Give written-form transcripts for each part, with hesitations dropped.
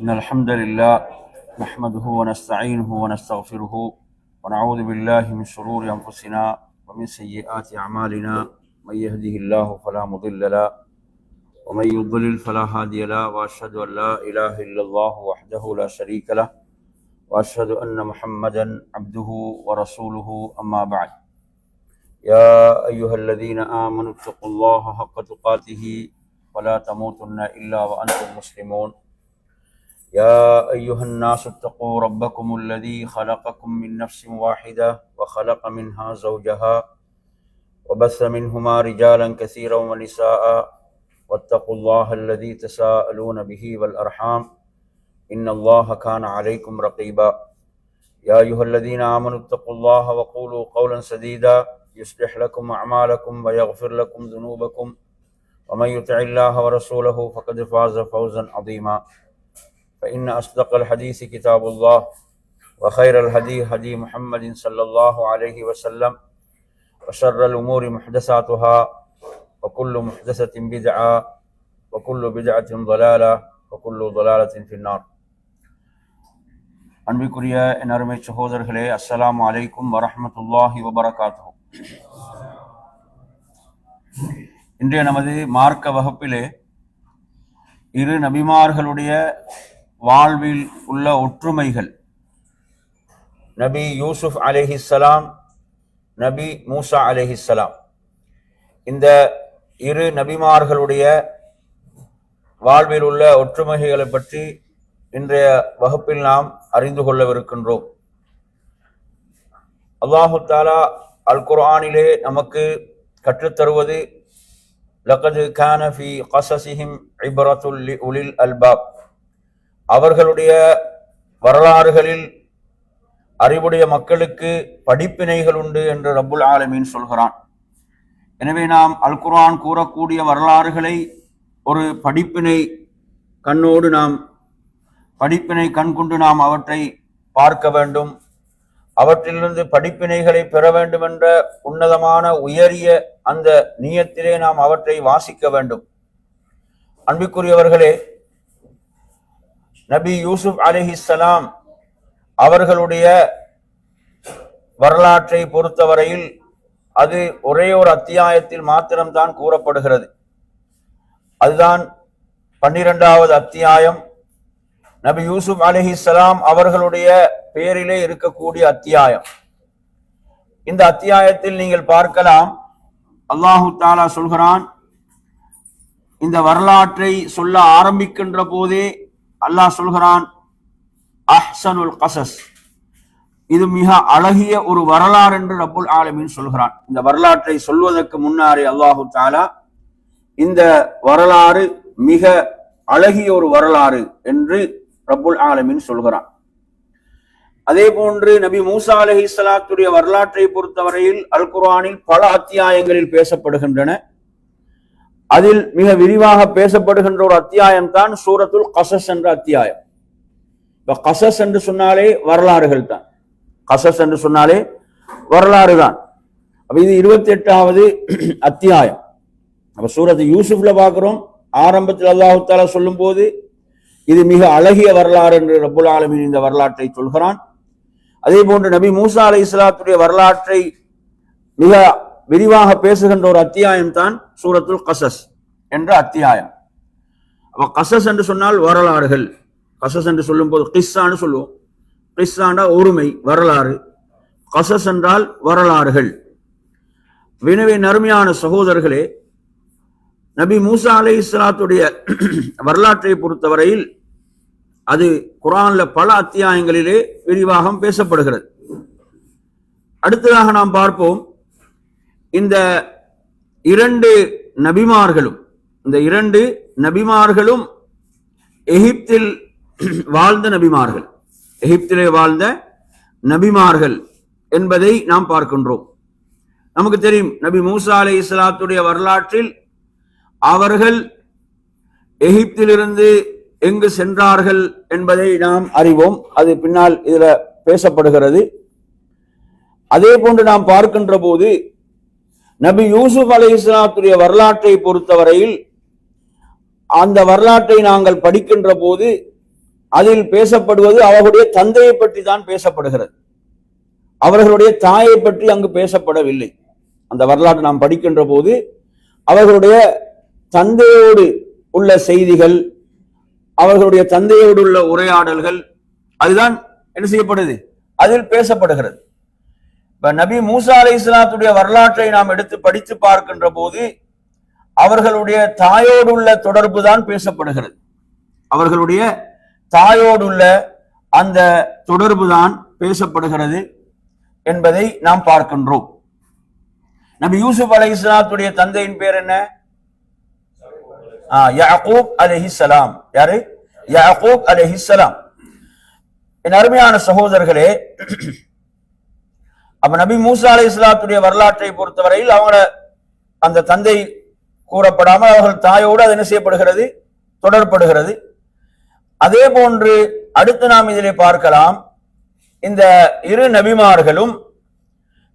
إن الحمد لله نحمده ونستعينه ونستغفره ونعوذ بالله من شرور أنفسنا ومن سيئات أعمالنا. من يهده الله فلا مضل له ومن يضلل فلا هادي له، وأشهد أن لا إله إلا الله وحده لا شريك له، وأشهد أن محمدا عبده ورسوله. أما بعد، يا أيها الذين آمنوا اتقوا الله حق تقاته ولا تموتن إلا وأنتم مسلمون. يا أيها الناس اتقوا ربكم الذي خلقكم من نفس واحدة وخلق منها زوجها وبث منهما رجالا كثيرا ونساء، واتقوا الله الذي تساءلون به والأرحام إن الله كان عليكم رقيبا. يا أيها الذين آمنوا اتقوا الله وقولوا قولا سديدا يصلح لكم أعمالكم ويغفر لكم ذنوبكم، ومن يطع الله ورسوله فقد فاز فوزا عظيما. فإن أصدق الحديث كتاب الله، وخير الهدي هدي محمد صلى الله عليه وسلم، وشر الأمور محدثاتها، وكل محدثة بدعة، وكل بدعة ضلالة، وكل ضلالة في النار. அன்பிற்குரிய என் அருமை சகோதரர்களே, அஸ்ஸலாமு அலைக்கும் வரஹ்மத்துல்லாஹி வபரகாத்துஹு. இன்றைய நமது மார்க்க வகுப்பிலே இரு நபிமார்களுடைய வாழ்வில் உள்ள ஒற்றுமைகள், நபி யூசுப் அலைஹிஸ்ஸலாம், நபி மூசா அலைஹிஸ்ஸலாம், இந்த இரு நபிமார்களுடைய வாழ்வில் உள்ள ஒற்றுமைகளை பற்றி இன்றைய வகுப்பில் நாம் அறிந்து கொள்ளவிருக்கின்றோம். அல்லாஹு தஆலா அல் குர்ஆனிலே நமக்கு கற்றுத்தருவது, லகது கான ஃபீ கஸஸிஹிம் இப்ரத்துல் லிஉலில் அல்பாப், அவர்களுடைய வரலாறுகளில் அறிவுடைய மக்களுக்கு படிப்பினைகள் உண்டு என்று ரப்புல் ஆலமீன் சொல்கிறான். எனவே நாம் அல் குர்ஆன் கூறக்கூடிய வரலாறுகளை ஒரு படிப்பினை கண்ணோடு கண்கொண்டு நாம் அவற்றை பார்க்க வேண்டும். அவற்றிலிருந்து படிப்பினைகளை பெற வேண்டும் என்ற உன்னதமான உயரிய அந்த நியத்திலே நாம் அவற்றை வாசிக்க வேண்டும். அன்பிற்குரியவர்களே, நபி யூசுப் அலைஹிஸ்ஸலாம் அவர்களுடைய வரலாற்றை பொறுத்தவரையில் அது ஒரே ஒரு அத்தியாயத்தில் மாத்திரம்தான் கூறப்படுகிறது. அதுதான் 12வது அத்தியாயம், நபி யூசுப் அலைஹிஸ்ஸலாம் அவர்களுடைய பெயரிலே இருக்கக்கூடிய அத்தியாயம். இந்த அத்தியாயத்தில் நீங்கள் பார்க்கலாம், அல்லாஹு தஆலா சொல்கிறான், இந்த வரலாற்றை சொல்ல ஆரம்பிக்கின்ற போதே அல்லாஹ் சொல்கிறான், அஹ்ஸனுல் கஸஸ், இது மிக அழகிய ஒரு வரலாறு என்று ரப்புல் ஆலமீன் சொல்கிறான். இந்த வரலாற்றை சொல்வதற்கு முன்னாரே அல்லாஹு தஆலா இந்த வரலாறு மிக அழகிய ஒரு வரலாறு என்று ரப்புல் ஆலமீன் சொல்கிறான். அதே போன்று நபி மூசா அலைஹிஸ்ஸலாத்துடைய வரலாற்றை பொறுத்தவரையில் அல் குர்ஆனில் பல அத்தியாயங்களில் பேசப்படுகின்றன. அதில் மிக விரிவாக பேசப்படுகின்ற ஒரு அத்தியாயம் தான் சூரத்துல் கஸஸ் என்ற அத்தியாயம். இப்ப கஸஸ் என்று சொன்னாலே வரலாறுகள் தான், கஸஸ் என்று சொன்னாலே வரலாறு தான். அப்ப இது 28வது அத்தியாயம். அப்ப சூரத்து யூசுப்ல பார்க்கிறோம், ஆரம்பத்தில் அல்லாஹு தஆலா சொல்லும் போது இது மிக அழகிய வரலாறு என்று ரப்புல் ஆலமீன் இந்த வரலாற்றை சொல்கிறான். அதே போன்று நபி மூசா அலைஹிஸ்ஸலாத்துடைய வரலாற்றை மிக விரிவாக பேசுகின்ற ஒரு அத்தியாயம் தான் சூரத்துல் கஸஸ் என்ற அத்தியாயம். அப்ப கஸஸ் என்று சொன்னால் வரலாறுகள். கஸஸ் என்று சொல்லும் போது கிஸ்ஸான்னு சொல்லுவோம். கிஸ்ஸாண்டா ஒருமை, வரலாறு. கஸஸ் என்றால் வரலாறுகள். எனவே நறுமையான சகோதரர்களே, நபி மூசா அலைஹிஸ்ஸலாத்துடைய வரலாற்றை பொறுத்தவரையில் அது குர்ஆன்ல பல அத்தியாயங்களிலே விரிவாக பேசப்படுகிறது. அடுத்ததாக நாம் பார்ப்போம், இந்த இரண்டு நபிமார்களும் எகிப்தில் வாழ்ந்த நபிமார்கள், எகிப்திலே வாழ்ந்த நபிமார்கள் என்பதை நாம் பார்க்கின்றோம். நமக்கு தெரியும், நபி மூசா அலைஹிஸ்ஸலாத்துடைய வரலாற்றில் அவர்கள் எகிப்திலிருந்து எங்கு சென்றார்கள் என்பதை நாம் அறிவோம். அது பின்னால் இதுல பேசப்படுகிறது. அதே போன்று நாம் பார்க்கின்ற போது நபி யூசுப் அலைஹிஸ்ஸலாத்துடைய வரலாற்றை பொறுத்தவரையில் அந்த வரலாற்றை நாங்கள் படிக்கின்ற போது அதில் பேசப்படுவது அவர்களுடைய தந்தையை பற்றி தான் பேசப்படுகிறது. அவர்களுடைய தாயை பற்றி அங்கு பேசப்படவில்லை. அந்த வரலாற்றை நாம் படிக்கின்ற போது அவர்களுடைய தந்தையோடு உள்ள செய்திகள், அவர்களுடைய தந்தையோடு உள்ள உரையாடல்கள், அதுதான் என்ன செய்யப்படுது, அதில் பேசப்படுகிறது. இப்ப நபி மூசா அலைஹிஸ்ஸலாத்துடைய வரலாற்றை நாம் எடுத்து படித்து பார்க்கின்ற போது அவர்களுடைய தாயோடு உள்ள தொடர்பு தான் பேசப்படுகிறது. அவர்களுடைய தாயோடுள்ள அந்த தொடர்பு தான் பேசப்படுகிறது என்பதை நாம் பார்க்கின்றோம். நபி யூசுப் அலைஹிஸ்ஸலாத்துடைய தந்தையின் பேர் என்ன? யாக்கூப் அலைஹிஸ்ஸலாம். யாரு? யாக்கூப் அலைஹிஸ்ஸலாம். என் அருமையான சகோதரர்களே, அப்ப நபி மூசா அலைஹிஸ்ஸலாத்துடைய வரலாற்றை பொறுத்தவரையில் அவங்கள அந்த தந்தை கூறப்படாமல் அவர்கள் தாயோடு அது என்ன செய்யப்படுகிறது, தொடர்படுகிறது. அதே போன்று அடுத்து நாம் இதிலே பார்க்கலாம், இந்த இரு நபிமார்களும்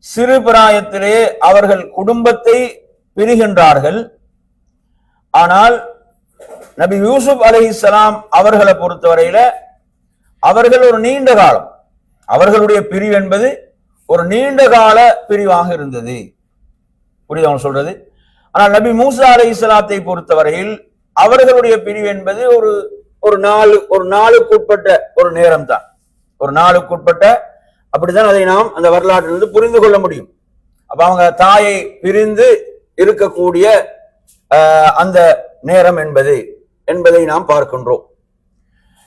சிறு பிராயத்திலே அவர்கள் குடும்பத்தை பிரிகின்றார்கள். ஆனால் நபி யூசுப் அலைஹிஸ்ஸலாம் அவர்களை பொறுத்தவரையில அவர்கள் ஒரு நீண்ட காலம், அவர்களுடைய பிரிவு என்பது ஒரு நீண்ட கால பிரிவாக இருந்தது. புரியுது அவங்க சொல்றது? ஆனால் நபி மூசா அலைஹிஸ்ஸலாத்தை பொறுத்தவரையில் அவர்களுடைய பிரிவு என்பது ஒரு நாளுக்குட்பட்ட ஒரு நேரம் தான், ஒரு நாளுக்குட்பட்ட, அப்படித்தான் அதை நாம் அந்த வரலாற்றிலிருந்து புரிந்து கொள்ள முடியும். அப்ப அவங்க தாயை பிரிந்து இருக்கக்கூடிய அந்த நேரம் என்பதை நாம் பார்க்கின்றோம்.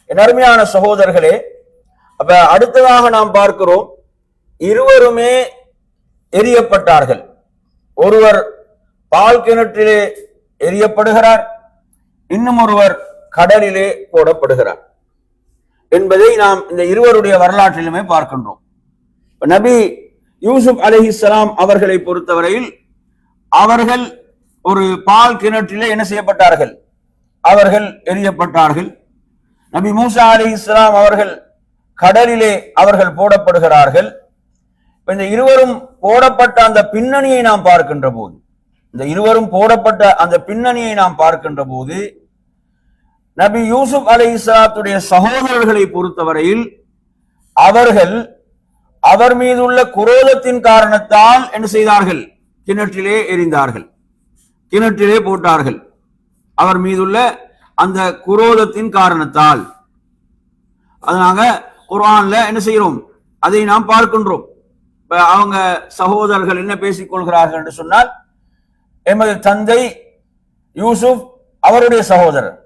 என் அருமையான சகோதரர்களே, அப்ப அடுத்ததாக நாம் பார்க்கிறோம், இருவருமே எரியப்பட்டார்கள். ஒருவர் பால் கிணற்றிலே எரியப்படுகிறார், இன்னும் ஒருவர் கடலிலே போடப்படுகிறார் என்பதை நாம் இந்த இருவருடைய வரலாற்றிலுமே பார்க்கின்றோம். நபி யூசுப் அலைஹிஸ்ஸலாம் அவர்களை பொறுத்தவரையில் அவர்கள் ஒரு பால் கிணற்றிலே என்ன செய்யப்பட்டார்கள், அவர்கள் எரியப்பட்டார்கள். நபி மூசா அலைஹிஸ்ஸலாம் அவர்கள் கடலிலே அவர்கள் போடப்படுகிறார்கள். இந்த இருவரும் போடப்பட்ட அந்த பின்னணியை நாம் பார்க்கின்ற போது, இந்த இருவரும் போடப்பட்ட அந்த பின்னணியை நாம் பார்க்கின்ற போது நபி யூசுப் அலைஹிஸ்ஸலாத்துடைய சகோதரர்களை பொறுத்தவரையில் அவர்கள் அவர் மீதுள்ள குரோதத்தின் காரணத்தால் என்ன செய்தார்கள், கிணற்றிலே எறிந்தார்கள், கிணற்றிலே போட்டார்கள். அவர் மீதுள்ள அந்த குரோதத்தின் காரணத்தால். அதனால குர்ஆன்ல என்ன செய்கிறோம், அதை நாம் பார்க்கின்றோம். அவங்க சகோதரர்கள் என்ன பேசிக் கொள்கிறார்கள் என்று சொன்னால், எமது தந்தை யூசுப் அவருடைய சகோதரர்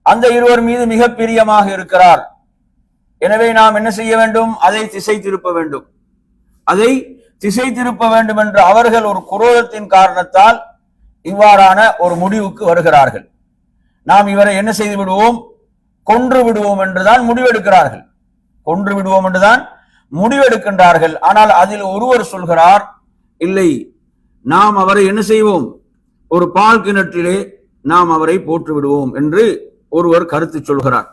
அந்த இருவர் மீது மிக பிரியமாக இருக்கிறார், எனவே நாம் என்ன செய்ய வேண்டும், அதை திசை திருப்ப வேண்டும், அதை திசை திருப்ப வேண்டும் என்று அவர்கள் ஒரு குரோதத்தின் காரணத்தால் இவ்வாறான ஒரு முடிவுக்கு வருகிறார்கள். நாம் இவரை என்ன செய்து விடுவோம், கொன்று விடுவோம் என்றுதான் முடிவெடுக்கிறார்கள், கொன்று விடுவோம் என்றுதான் முடிவெடுக்கின்றார்கள். ஆனால் அதில் ஒருவர் சொல்கிறார், இல்லை, நாம் அவரை என்ன செய்வோம், ஒரு பால் கிணற்றிலே நாம் அவரை போட்டு விடுவோம் என்று ஒருவர் கருத்து சொல்கிறார்.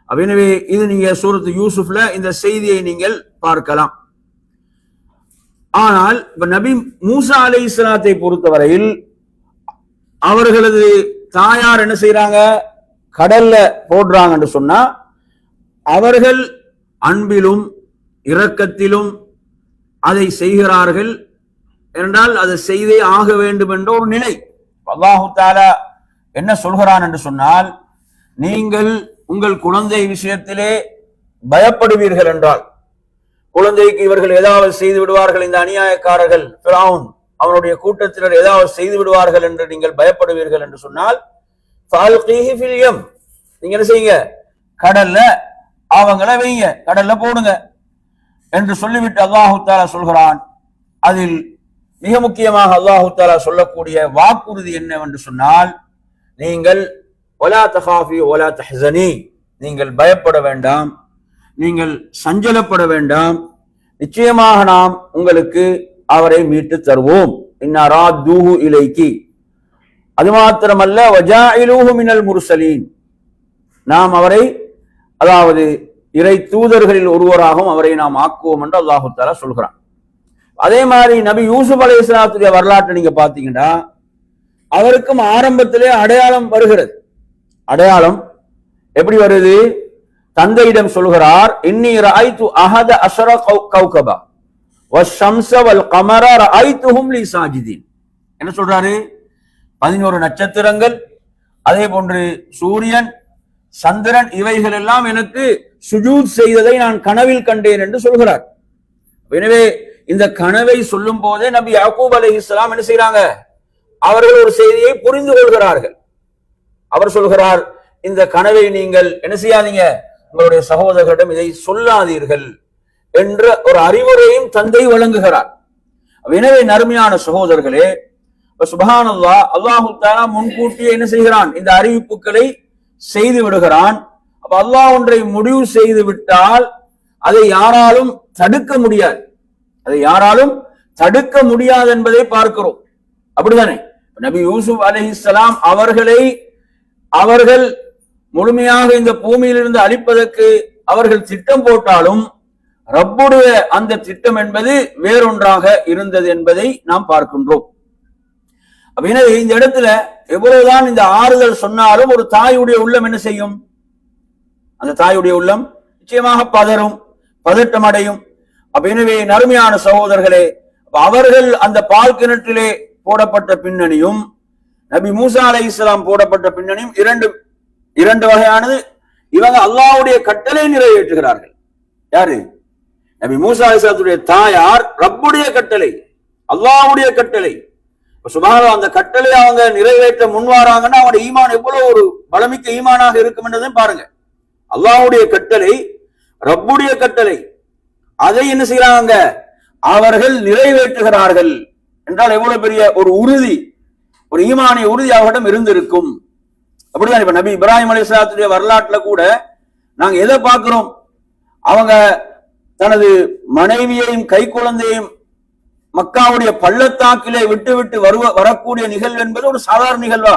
எனவே இது நீங்க சூரத்து யூசுப்ல இந்த செய்தியை நீங்கள் பார்க்கலாம். ஆனால் நபி மூசா அலைஹிஸ்ஸலாத்தை பொறுத்தவரையில் அவர்களது தாயார் என்ன செய்யறாங்க, கடல்ல போடுறாங்க என்று சொன்னா அவர்கள் அன்பிலும் இரக்கத்திலும் அதை செய்கிறார்கள் என்றால் அதை செய்தே ஆக வேண்டும் என்ற ஒரு நிலை. அல்லாஹு தஆலா என்ன சொல்கிறான் என்று சொன்னால், நீங்கள் உங்கள் குழந்தை விஷயத்திலே பயப்படுவீர்கள் என்றால், குழந்தைக்கு இவர்கள் ஏதாவது செய்து விடுவார்கள், இந்த அநியாயக்காரர்கள் ஃபிரௌன் அவனுடைய கூட்டத்தினர் ஏதாவது செய்து விடுவார்கள் என்று நீங்கள் பயப்படுவீர்கள் என்று சொன்னால், ஃபால்கீஹி ஃபில் யம், நீங்க என்ன செய்யுங்க, கடல்ல அவங்கள வைங்க, கடல்ல போடுங்க என்று சொல்லிவிட்டு அல்லாஹு தஆலா சொல்கிறான். அதில் மிக முக்கியமாக அல்லாஹு தஆலா சொல்லக்கூடிய வாக்குறுதி என்னவென்று சொன்னால், நீங்கள் வலா தகாஃபி வலா தஹ்ஸனி, நீங்கள் பயப்பட வேண்டாம், நீங்கள் சஞ்சலப்பட வேண்டாம், நிச்சயமாக நாம் உங்களுக்கு அவரை மீட்டு தருவோம். இன்னா ராத்தூஹு இலைக்கி, அது மாத்திரமல்ல வஜாயிலூஹு மினல் முர்சலீன், நாம் அவரை, அதாவது இறை தூதர்களில் ஒருவராகவும் அவரை நாம் ஆக்குவோம் என்று அல்லாஹு தஆலா சொல்கிறான். அதே மாதிரி நபி யூசுப் அலைஹிஸ்ஸலாத்துடைய வரலாற்றை நீங்க பாத்தீங்கன்னா அவருக்கும் ஆரம்பத்திலே அடையாளம் வருகிறது. அடையாளம் எப்படி வருது, தந்தையிடம் சொல்கிறார், இன்னி ரஅய்து அஹத அஷர கௌகபா வஷம்ஸ வல் கமர ரஅய்துஹும் லி சாஜிதீன். என்ன சொல்றாரு? 11 நட்சத்திரங்கள், அதே போன்று சூரியன், சந்திரன், இவைகள் எல்லாம் எனக்கு சுஜூத் செய்ததை நான் கனவில் கண்டேன் என்று சொல்கிறார். எனவே இந்த கனவை சொல்லும் போதே நபி யாக்கூப் அலைஹிஸ்ஸலாம் என்ன செய்யறாங்க? அவர்கள் ஒரு செய்தியை புரிந்து கொள்கிறார்கள். அவர் சொல்கிறார், இந்த கனவை நீங்கள் என்ன செய்யாதீங்க, உங்களுடைய சகோதரர்களிடம் இதை சொல்லாதீர்கள் என்ற ஒரு அறிவுரையும் தந்தை வழங்குகிறார். எனவே நறுமையான சகோதரர்களே, சுப்ஹானல்லாஹ், அல்லாஹு தஆலா முன்கூட்டியே என்ன செய்கிறான்? இந்த அறிவிப்புகளை செய்து விடுகிறான். அப்ப அல்லாஹ் ஒன்றை முடிவு செய்து விட்டால் அதை யாராலும் தடுக்க முடியாது. அதை யாராலும் தடுக்க முடியாது என்பதை பார்க்கிறோம். அப்படித்தானே? நபி யூசுப் அலைஹிஸ்ஸலாம் அவர்கள் முழுமையாக இந்த பூமியிலிருந்து அழிப்பதற்கு அவர்கள் திட்டம் போட்டாலும் ரப்புடைய அந்த திட்டம் என்பது வேறொன்றாக இருந்தது என்பதை நாம் பார்க்கின்றோம். எனவே இந்த இடத்துல எவ்வளவுதான் இந்த ஆறுதல் சொன்னாலும் ஒரு தாயுடைய உள்ளம் என்ன செய்யும்? அந்த தாயுடைய உள்ளம் நிச்சயமாக பதறும், பதட்டம் அடையும். எனவே நறுமையான சகோதரர்களே, அவர்கள் அந்த பால் கிணற்றிலே போடப்பட்ட பின்னணியும் நபி மூசா அலைஹிஸ்ஸலாம் போடப்பட்ட பின்னணியும் இரண்டு வகையானது. இவங்க அல்லாஹ்வுடைய கட்டளை நிறைவேற்றுகிறார்கள். யாரு? நபி மூசா அலைஹிஸ்ஸலாத்துடைய தாயார் ரப்புடைய கட்டளை, அல்லாஹ்வுடைய கட்டளை. சுப்ஹானல்லாஹ், அந்த கட்டளை அவங்க நிறைவேற்ற முன்வாராங்கன்னா அவங்களோட ஈமான் எவ்வளவு ஒரு பலமிக்க ஈமானாக இருக்கும் என்றதையும் பாருங்க. அல்லாஹ்வுடைய கட்டளை, ரப்புடைய கட்டளை, அதை என்ன செய்யறாங்க? அவர்கள் நிறைவேற்றுகிறார்கள் என்றால் எவ்வளவு பெரிய ஒரு உறுதி, ஒரு ஈமானிய உறுதி அவர்களிடம் இருந்திருக்கும். அப்படிதான் இப்ப நபி இப்ராஹிம் அலைஹிஸ்ஸலாத்துடைய வரலாற்றுல கூட நாங்க எதை பார்க்கிறோம்? அவங்க தனது மனைவியையும் கை குழந்தையும் மக்காவுடைய பள்ளத்தாக்கிலே விட்டு விட்டு வரக்கூடிய நிகழ்வு என்பது ஒரு சாதாரண நிகழ்வா?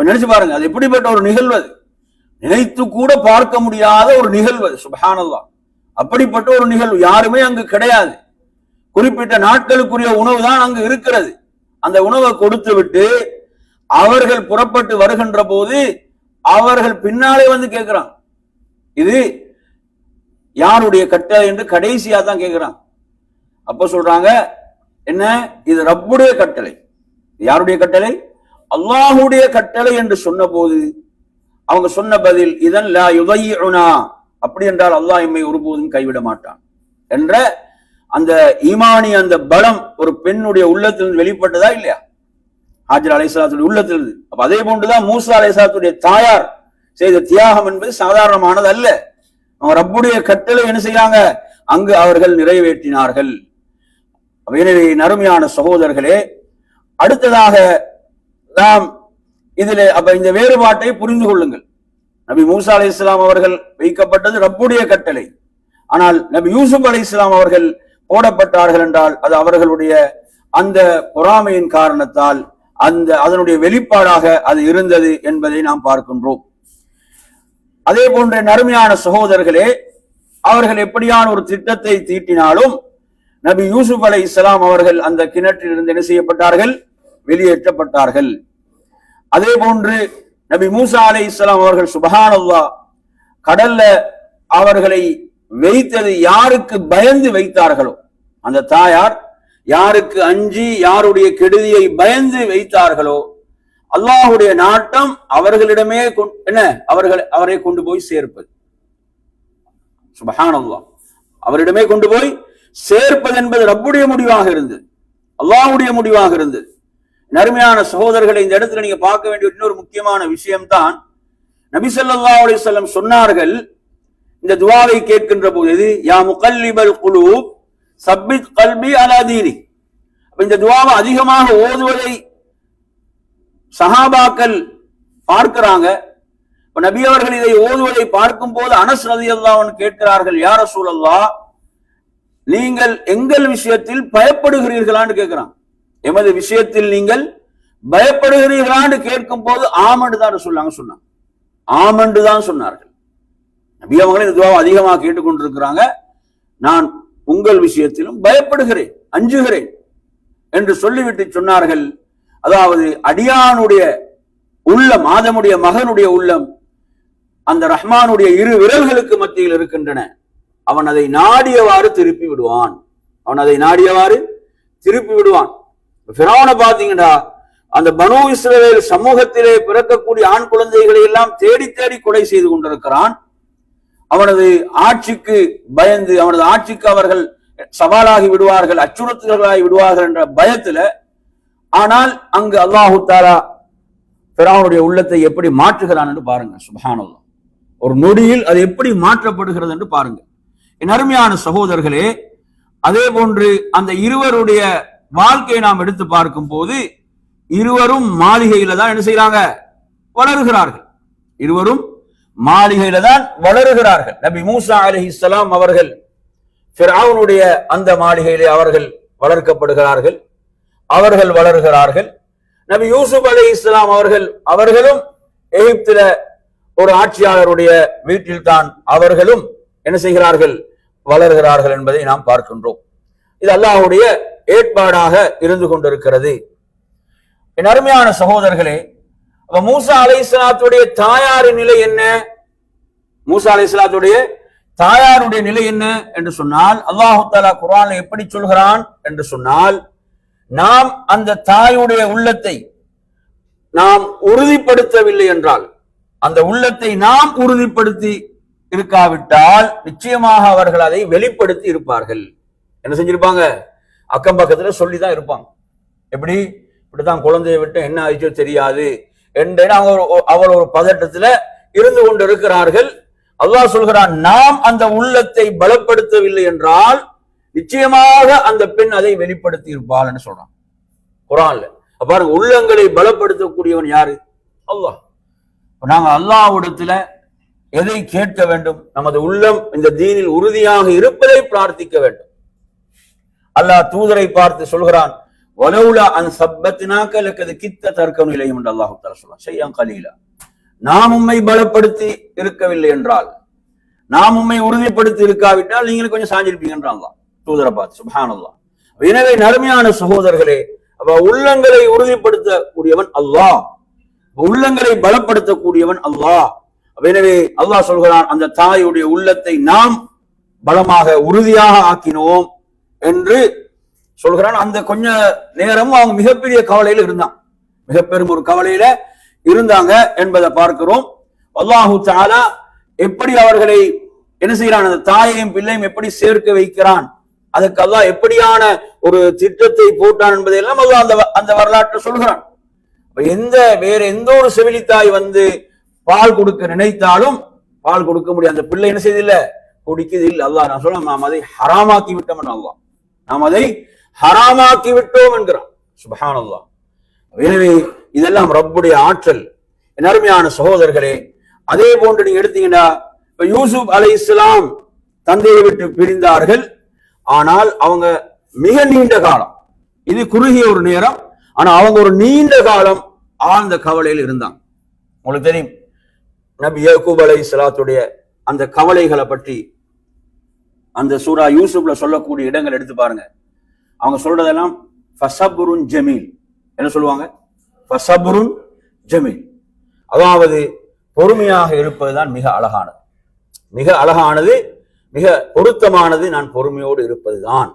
நினைச்சு பாருங்க, அது எப்படிப்பட்ட ஒரு நிகழ்வு, அது நினைத்து கூட பார்க்க முடியாத ஒரு நிகழ்வு. சுப்ஹானல்லாஹ், அப்படிப்பட்ட ஒரு நிகழ்வு. யாருமே அங்கு கிடையாது. குறிப்பிட்ட நாட்களுக்குரிய உணவு தான் அங்கு இருக்கிறது. அந்த உணவை கொடுத்து விட்டு அவர்கள் புறப்பட்டு வருகின்ற போது அவர்கள் பின்னாலே வந்து கேட்கிறான், இது யாருடைய கட்டளை என்று கடைசியா தான் கேட்கிறான். அப்ப சொல்றாங்க, என்ன? இது ரப்புடைய கட்டளை. யாருடைய கட்டளை? அல்லாஹுடைய கட்டளை என்று சொன்ன போது அவங்க சொன்ன பதில், இதன் லா யுதையுனா, அப்படி என்றால் அல்லாஹ் எம்மை ஒருபோதும் கைவிட மாட்டான் என்ற அந்த ஈமானி, அந்த பலம் ஒரு பெண்ணுடைய உள்ளத்திலிருந்து வெளிப்பட்டதா இல்லையா? ஹாஜர் அலைஹிஸ்ஸலாத்துடைய உள்ளத்திலிருந்து. அப்ப அதே போன்றுதான் மூசா அலைஹிஸ்ஸலாத்துடைய தாயார் செய்த தியாகம் என்பது சாதாரணமானது அல்ல. அவங்க ரப்புடைய கட்டளை என்ன செய்யறாங்க? அங்கு அவர்கள் நிறைவேற்றினார்கள். எனவே நறுமையான சகோதரர்களே, அடுத்ததாக நாம் இதில் அப்ப இந்த வேறுபாட்டை புரிந்து கொள்ளுங்கள். நபி மூசா அலைஹிஸ்ஸலாம் அவர்கள் வைக்கப்பட்டது ரப்புடைய கட்டளை. ஆனால் நபி யூசுப் அலைஹிஸ்ஸலாம் அவர்கள் போடப்பட்டார்கள் என்றால் அது அவர்களுடைய அந்த பொறாமையின் காரணத்தால் அதனுடைய வெளிப்பாடாக அது இருந்தது என்பதை நாம் பார்க்கின்றோம். அதே போன்ற நறுமையான சகோதரர்களே, அவர்கள் எப்படியான ஒரு திட்டத்தை தீட்டினாலும் நபி யூசுப் அலைஹிஸ்ஸலாம் அவர்கள் அந்த கிணற்றில் இருந்து என்ன செய்யப்பட்டார்கள்? வெளியேற்றப்பட்டார்கள். அதே போன்று நபி மூசா அலைஹிஸ்ஸலாம் அவர்கள் சுப்ஹானல்லாஹ் கடல்ல அவர்களை வைத்தது யாருக்கு பயந்து வைத்தார்களோ, அந்த தாயார் யாருக்கு அஞ்சி யாருடைய கெடுதியை பயந்து வைத்தார்களோ, அல்லாஹுடைய நாட்டம் அவர்களிடமே என்ன அவரை கொண்டு போய் சேர்ப்பது. சுப்ஹானல்லாஹ், அவரிடமே கொண்டு போய் சேர்ப்பது என்பது ரப்புடைய முடிவாக இருந்தது, அல்லாஹ்வுடைய முடிவாக இருந்தது. நறுமையான சகோதரர்களை, இந்த இடத்துல நீங்க பார்க்க வேண்டிய இன்னொரு முக்கியமான விஷயம்தான், நபி ஸல்லல்லாஹு அலைஹி வஸல்லம் சொன்னார்கள், இந்த துஆவை கேட்கின்ற போது, யா முகல்லிபல் குலூப் சப்பித் கல்பி அலா தீனி. இந்த துஆவை அதிகமாக ஓதுவதை சஹாபாக்கள் பார்க்கிறாங்க. நபி அவர்கள் இதை ஓதுவதை பார்க்கும் போது அனஸ் ரலியல்லாஹு அன்ஹு கேட்கிறார்கள், யா ரசூலல்லாஹ், நீங்கள் எங்கள் விஷயத்தில் பயப்படுகிறீர்களான்னு கேட்கிறான். எமது விஷயத்தில் நீங்கள் பயப்படுகிறீர்களான்னு கேட்கும் போது ஆமண்டு தான் சொன்னாங்க. ஆமண்டு தான் சொன்னார்கள். நபி அவங்களே இந்த துஆவை அதிகமாக கேட்டுக்கொண்டிருக்கிறாங்க. நான் உங்கள் விஷயத்திலும் பயப்படுகிறேன், அஞ்சுகிறேன் என்று சொல்லிவிட்டு சொன்னார்கள், அதாவது அடியானுடைய உள்ளம், ஆதமுடைய மகனுடைய உள்ளம், அந்த ரஹ்மானுடைய இரு விரல்களுக்கு மத்தியில் இருக்கின்றன. அவன் அதை நாடியவாறு திருப்பி விடுவான். ஃபிரௌனை பாத்தீங்கன்னா, அந்த பனூ இஸ்ரவேல் சமூகத்திலே பிறக்கக்கூடிய ஆண் குழந்தைகளை எல்லாம் தேடி தேடி கொலை செய்து கொண்டிருக்கிறான். அவனது ஆட்சிக்கு பயந்து, அவனது ஆட்சிக்கு அவர்கள் சவாலாகி விடுவார்கள், அச்சுறுத்தல்களாகி விடுவார்கள் என்ற பயத்துல. ஆனால் அங்கு அல்லாஹு தஆலா ஃபிரௌனுடைய உள்ளத்தை எப்படி மாற்றுகிறான் என்று பாருங்க. சுப்ஹானல்லாஹ், ஒரு நொடியில் அது எப்படி மாற்றப்படுகிறது என்று பாருங்க. என் அருமையான சகோதரர்களே, அதே போன்று அந்த இருவருடைய வாழ்க்கையை நாம் எடுத்து பார்க்கும் போது, இருவரும் மாளிகையில தான் என்ன செய்யறாங்க? வளருகிறார்கள். இருவரும் மாளிகையில தான் வளருகிறார்கள். நபி மூசா அலைஹிஸ்ஸலாம் அவர்கள் ஃபிரௌனுடைய அந்த மாளிகையிலே அவர்கள் வளர்க்கப்படுகிறார்கள், அவர்கள் வளருகிறார்கள். நபி யூசுப் அலைஹிஸ்ஸலாம் அவர்களும் எகிப்தில ஒரு ஆட்சியாளருடைய வீட்டில் தான் அவர்களும் என்ன செய்கிறார்கள்? வளர்கிறார்கள் என்பதை நாம் பார்க்கின்றோம். இது அல்லாஹ்வுடைய ஏற்பாடாக இருந்து கொண்டிருக்கிறது. என் அருமையான சகோதரர்களே, மூசா அலைஹிஸ்ஸலாத்துடைய தாயாரின் நிலை என்ன? மூசா அலைஹிஸ்ஸலாத்துடைய தாயாருடைய நிலை என்ன என்று சொன்னால், அல்லாஹு தஆலா குர்ஆன்ல எப்படி சொல்கிறான் என்று சொன்னால், நாம் அந்த தாயுடைய உள்ளத்தை நாம் உறுதிப்படுத்தவில்லை என்றால், அந்த உள்ளத்தை நாம் உறுதிப்படுத்தி இருக்காவிட்டால் நிச்சயமாக அவர்கள் அதை வெளிப்படுத்தி இருப்பார்கள். என்ன செஞ்சிருப்பாங்க? அக்கம் பக்கத்துல சொல்லிதான் இருப்பாங்க. எப்படி? இப்படித்தான் குழந்தையை விட்டு என்ன ஆயிடுச்சோ தெரியாது என்று அவர் ஒரு பதட்டத்துல இருந்து கொண்டு இருக்கிறார்கள். அல்லாஹ் சொல்கிறான், நாம் அந்த உள்ளத்தை பலப்படுத்தவில்லை என்றால் நிச்சயமாக அந்த பெண் அதை வெளிப்படுத்தி இருப்பாள் என்று சொல்றான் குர்ஆன்ல. பாருங்க, உள்ளங்களை பலப்படுத்தக்கூடியவன் யாரு? அல்லாஹ். நாங்க அல்லாஹ்விடத்துல எதை கேட்க வேண்டும்? நமது உள்ளம் இந்த தீனில் உறுதியாக இருப்பதை பிரார்த்திக்க வேண்டும். அல்லாஹ் தூதரை பார்த்து சொல்கிறான், வலவுலா அன் சப்பத்னாக லகத் கித்த தர்கனு இலைஹிம் என்று அல்லாஹ் தஆலா சொல்றான். ஷைஅன் கலீலா, நாம் உம்மை பலப்படுத்தி இருக்கவில்லை என்றால், நாம் உம்மை உறுதிப்படுத்தி இருக்காவிட்டால் நீங்கள் கொஞ்சம் சாஞ்சிருப்பீங்க என்று அல்லாஹ் தூதரை பார்த்து. சுப்ஹானல்லாஹ். எனவே நறுமையான சகோதரர்களே, உள்ளங்களை உறுதிப்படுத்தக்கூடியவன் அல்லாஹ், உள்ளங்களை பலப்படுத்தக்கூடியவன் அல்லாஹ். எனவே அல்லாஹ் சொல்கிறான், அந்த தாயுடைய உள்ளத்தை நாம் பலமாக உறுதியாக ஆக்கினோம் என்று சொல்கிறான். அந்த கொஞ்ச நேரமும் அவங்க மிகப்பெரிய கவலையில இருந்தான், மிகப்பெரும் ஒரு கவலையில இருந்தாங்க என்பதை பார்க்கிறோம். அல்லாஹு தஆலா எப்படி அவர்களை என்ன செய்யறான்? அந்த தாயையும் பிள்ளையும் எப்படி சேர்க்க வைக்கிறான், அதுக்கு அல்லாஹ் எப்படியான ஒரு திட்டத்தை போட்டான் என்பதையெல்லாம் அல்லாஹ் அந்த வரலாற்றை சொல்கிறான். வேற எந்த ஒரு செவிலித்தாய் வந்து பால் கொடுக்க நினைத்தாலும் பால் கொடுக்க முடியாது. அந்த பிள்ளை என்ன செய்தில்ல? குடிக்குது இல்லை. அல்லாஹ் நான் சொல்ல, நாம் அதை ஹராமாக்கி விட்டோம். அல்லாஹ் நாம் அதை ஹராமாக்கி விட்டோம் என்கிறான். சுப்ஹானல்லாஹ். எனவே இதெல்லாம் ரப்புடைய ஆற்றல். என் அருமையான சகோதரர்களே, அதே போன்று நீங்க எடுத்தீங்கன்னா, யூசுப் அலைஹிஸ்ஸலாம் தந்தையை விட்டு பிரிந்தார்கள். ஆனால் அவங்க மிக நீண்ட காலம், இது குறுகிய ஒரு நேரம், ஆனா அவங்க ஒரு நீண்ட காலம் ஆழ்ந்த கவலையில் இருந்தாங்க. உங்களுக்கு தெரியும், நபி யாக்கூப் அலைஹிஸ்ஸலாத்துடைய அந்த கவலைகளை பற்றி அந்த சூரா யூசுப்ல சொல்லக்கூடிய இடங்கள் எடுத்து பாருங்க. அவங்க சொல்றதெல்லாம் ஃபஸப்ருன் ஜமீல். என்ன சொல்லுவாங்க? ஃபஸப்ருன் ஜமீல். அதாவது பொறுமையாக இருப்பதுதான் மிக அழகானது, மிக அழகானது, மிக பொருத்தமானது. நான் பொறுமையோடு இருப்பதுதான்.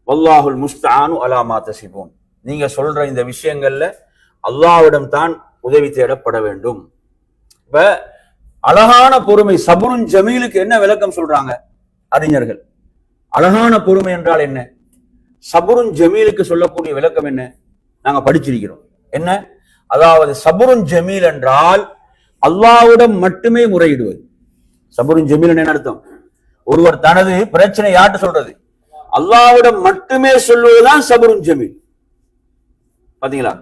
வல்லாஹுல் முஸ்தஆனு அலா மா தஸிபூன். நீங்க சொல்ற இந்த விஷயங்கள்ல அல்லாஹ்விடம் தான் உதவி தேடப்பட வேண்டும். இப்ப அழகான பொறுமை, சபுருன் ஜமீலுக்கு என்ன விளக்கம் சொல்றாங்க அறிஞர்கள்? அழகான பொறுமை என்றால் என்ன? சபுருன் ஜமீலுக்கு சொல்லக்கூடிய விளக்கம் என்ன? நாங்க படிச்சிருக்கிறோம். என்ன? அதாவது சபுருன் ஜமீல் என்றால் அல்லாஹ்விடம் மட்டுமே முறையிடுவது. சபுருன் ஜமீல் என்ன அர்த்தம்? ஒருவர் தனது பிரச்சனை யார்கிட்ட சொல்றது? அல்லாஹ்விடம் மட்டுமே சொல்வதுதான் சபுருன் ஜமீல். பாத்தீங்களா?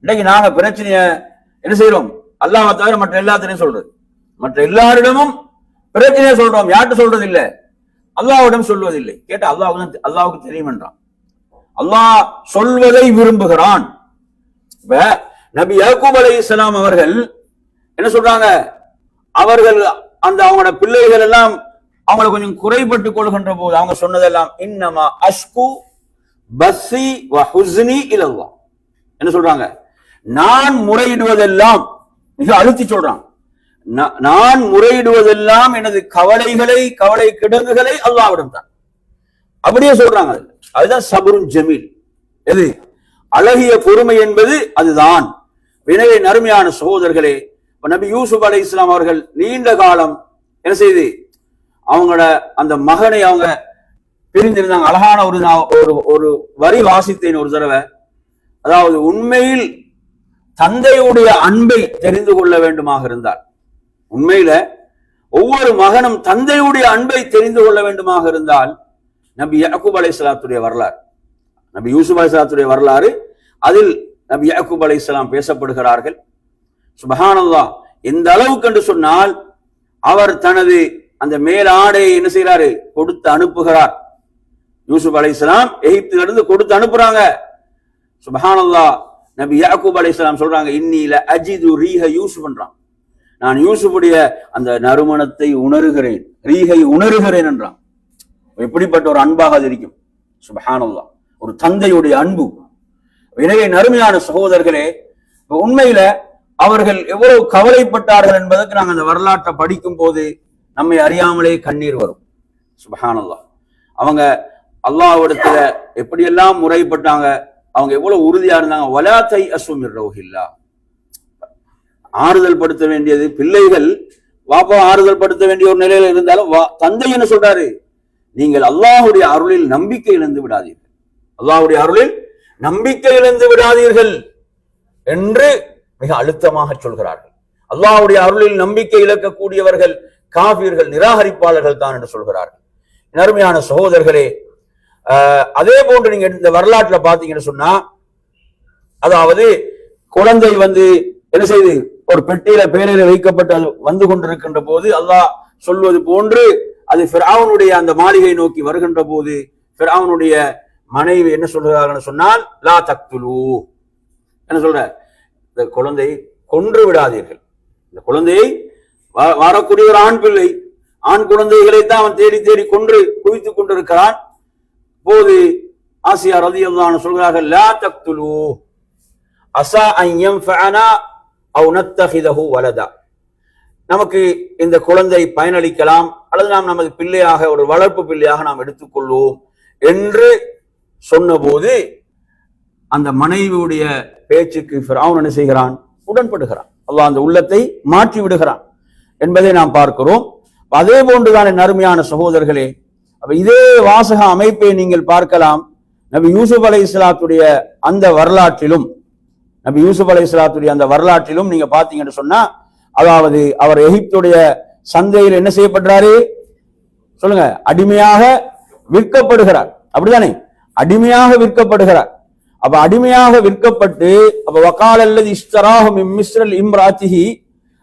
இன்னைக்கு நாங்க பிரச்சனைய என்ன செய்யறோம்? அல்லாஹ்வை தவிர மற்ற எல்லாத்தையும் சொல்றது, மற்ற எல்லாரிடமும் பிரச்சனையை சொல்றோம். யார்கிட்ட சொல்றது இல்ல? அல்லாஹ்விடம் சொல்வதில்லை. கேட்டா அல்லாஹ்வுக்கு தெரியும் என்றான். அல்லாஹ் சொல்வதை விரும்புகிறான். நபி யாக்கூப் அலைஹிஸ்ஸலாம் அவர்கள் என்ன சொல்றாங்க? அவர்கள் அந்த அவங்களோட பிள்ளைகள் எல்லாம் அவங்களை கொஞ்சம் குறைபட்டு கொள்கின்ற போது அவங்க சொன்னதெல்லாம் இன்னமா அஷ்கு பஸ்ஸி வ ஹுஸ்னி இலல்லாஹ். என்ன சொல்றாங்க? நான் முறையிடுவதெல்லாம், மிக அழுத்தி சொல்றான், நான் முறையிடுவதெல்லாம் எனது கவலை கிடங்குகளை அல்லாஹ்விடம் தான். அப்படியே சொல்றாங்க. அதுதான் சபருன் ஜமீல். எது அழகிய பொறுமை என்பது அதுதான். எனவே நறுமையான சகோதரர்களே, நபி யூசுப் அலைஹிஸ்ஸலாம் அவர்கள் நீண்ட காலம் என்ன செய்து அவங்களோட அந்த மகனை அவங்க பிரிந்திருந்தாங்க. அழகான ஒரு வரி வாசித்தேன் ஒரு தடவை. அதாவது உண்மையில் தந்தையுடைய அன்பை தெரிந்து கொள்ள வேண்டுமாக இருந்தால், உண்மையில ஒவ்வொரு மகனும் தந்தையுடைய அன்பை தெரிந்து கொள்ள வேண்டுமாக இருந்தால் நபி யாக்கூப் அலைஹிஸ்ஸலாத்துடைய வரலாறு, நபி யூசுப் அலைஹிஸ்ஸலாத்துடைய வரலாறு, அதில் நபி யாக்கூப் அலைஹிஸ்ஸலாம் பேசப்படுகிறார்கள். சுப்ஹானல்லாஹ். எந்த அளவுக்கு என்று சொன்னால், அவர் தனது அந்த மேலாடையை என்ன செய்யறாரு, கொடுத்து அனுப்புகிறார். யூசுப் அலைஹிஸ்ஸலாம் எகிப்திலிருந்து கொடுத்து அனுப்புறாங்க. சுப்ஹானல்லாஹ். நபி யாக்கூப் அலைஹிஸ்ஸலாம் சொல்றாங்க, இன்னி ல அஜிது ரீஹ யூசுப்ன்றான், நான் யூசுஃபுடைய அந்த நறுமணத்தை உணர்கிறேன், ரீஹை உணர்கிறேன் என்றான். எப்படிப்பட்ட ஒரு அன்பாக அது இருக்கும். சுப்ஹானல்லாஹ். ஒரு தந்தையுடைய அன்பு. எனவே நறுமையான சகோதரர்களே, உண்மையில அவர்கள் எவ்வளவு கவலைப்பட்டார்கள் என்பதற்கு நாங்கள் அந்த வரலாற்றை படிக்கும் போது நம்மை அறியாமலே கண்ணீர் வரும். சுப்ஹானல்லாஹ். அவங்க அல்லாஹ்விடத்துல எப்படியெல்லாம் முறைப்பட்டாங்க, அவங்க எவ்வளவு உறுதியா இருந்தாங்க. வலா தைஅஸு மிர் ரௌஹில்லாஹ். ஆறுதல் படுத்த வேண்டியது பிள்ளைகள், வாப்பா ஆறுதல் படுத்த வேண்டிய ஒரு நிலையில இருந்தாலும் தந்தை என்ன சொல்றாரு, நீங்கள் அல்லாஹ்வுடைய அருளில் நம்பிக்கை இழந்து விடாதீர்கள், அல்லாஹ்வுடைய அருளில் நம்பிக்கை இழந்து விடாதீர்கள் என்று மிக அழுத்தமாக சொல்கிறார்கள். அல்லாஹ்வுடைய அருளில் நம்பிக்கை இழக்கக்கூடியவர்கள் காஃபிர்கள், நிராகரிப்பாளர்கள் தான் என்று சொல்கிறார்கள். அருமையான சகோதரர்களே, அதே போன்று நீங்க இந்த வரலாற்றுல பாத்தீங்கன்னு சொன்னா, அதாவது குழந்தை என்ன செய்து ஒரு பெட்டியில பேரையில வைக்கப்பட்டு வந்து கொண்டிருக்கின்ற போது அல்லாஹ் சொல்வது போன்று அது ஃபிரௌனுடைய அந்த மாளிகை நோக்கி வருகின்ற போது ஃபிரௌனுடைய மனைவி என்ன சொல்கிறார்கள் சொன்னால், லா தக்துலு, என்ன சொல்ற, இந்த குழந்தையை கொன்று விடாதீர்கள். இந்த குழந்தையை வரக்கூடிய ஒரு ஆண் பிள்ளை, ஆண் குழந்தைகளை தான் அவன் தேடி தேடி கொன்று குவித்துக் கொண்டிருக்கிறான். போது ஆசியா ரலியல்லாஹு அன்ஹா சொல்கிறார்கள், லா தக்துலு அஸா அன் யன்ஃபஅனா அவ் நத்தஹிதஹு வலதா, நமக்கு இந்த குழந்தை பயனளிக்கலாம் அல்லது நாம் நமது பிள்ளையாக ஒரு வளர்ப்பு பிள்ளையாக நாம் எடுத்துக்கொள்வோம் என்று சொன்னபோது அந்த மனைவியுடைய பேச்சுக்கு ஃபிரௌன் என்ன செய்கிறான், உடன்படுகிறான். அல்லாஹ் அந்த உள்ளத்தை மாற்றி விடுகிறான் என்பதை நாம் பார்க்கிறோம். அதே போன்றுதான் என் அருமையான சகோதரர்களே, இதே வாசக அமைப்பை நீங்கள் பார்க்கலாம் நபி யூசுப் அலைஹிஸ்ஸலாத்துடைய அந்த வரலாற்றிலும், நபி யூசுப் அலைஹிஸ்ஸலாத்துடைய அந்த வரலாற்றிலும் நீங்க பாத்தீங்கன்னு சொன்னா, அதாவது அவர் எகிப்துடைய சந்தையில் என்ன செய்யப்படுறாரு சொல்லுங்க, அடிமையாக விற்கப்படுகிறார். அப்படிதானே, அடிமையாக விற்கப்படுகிறார். அப்ப அடிமையாக விற்கப்பட்டு, அப்ப வகால் அல்லது இஸ்தராஹு மின் மிஸ்ரல் இம்ராத்திஹி,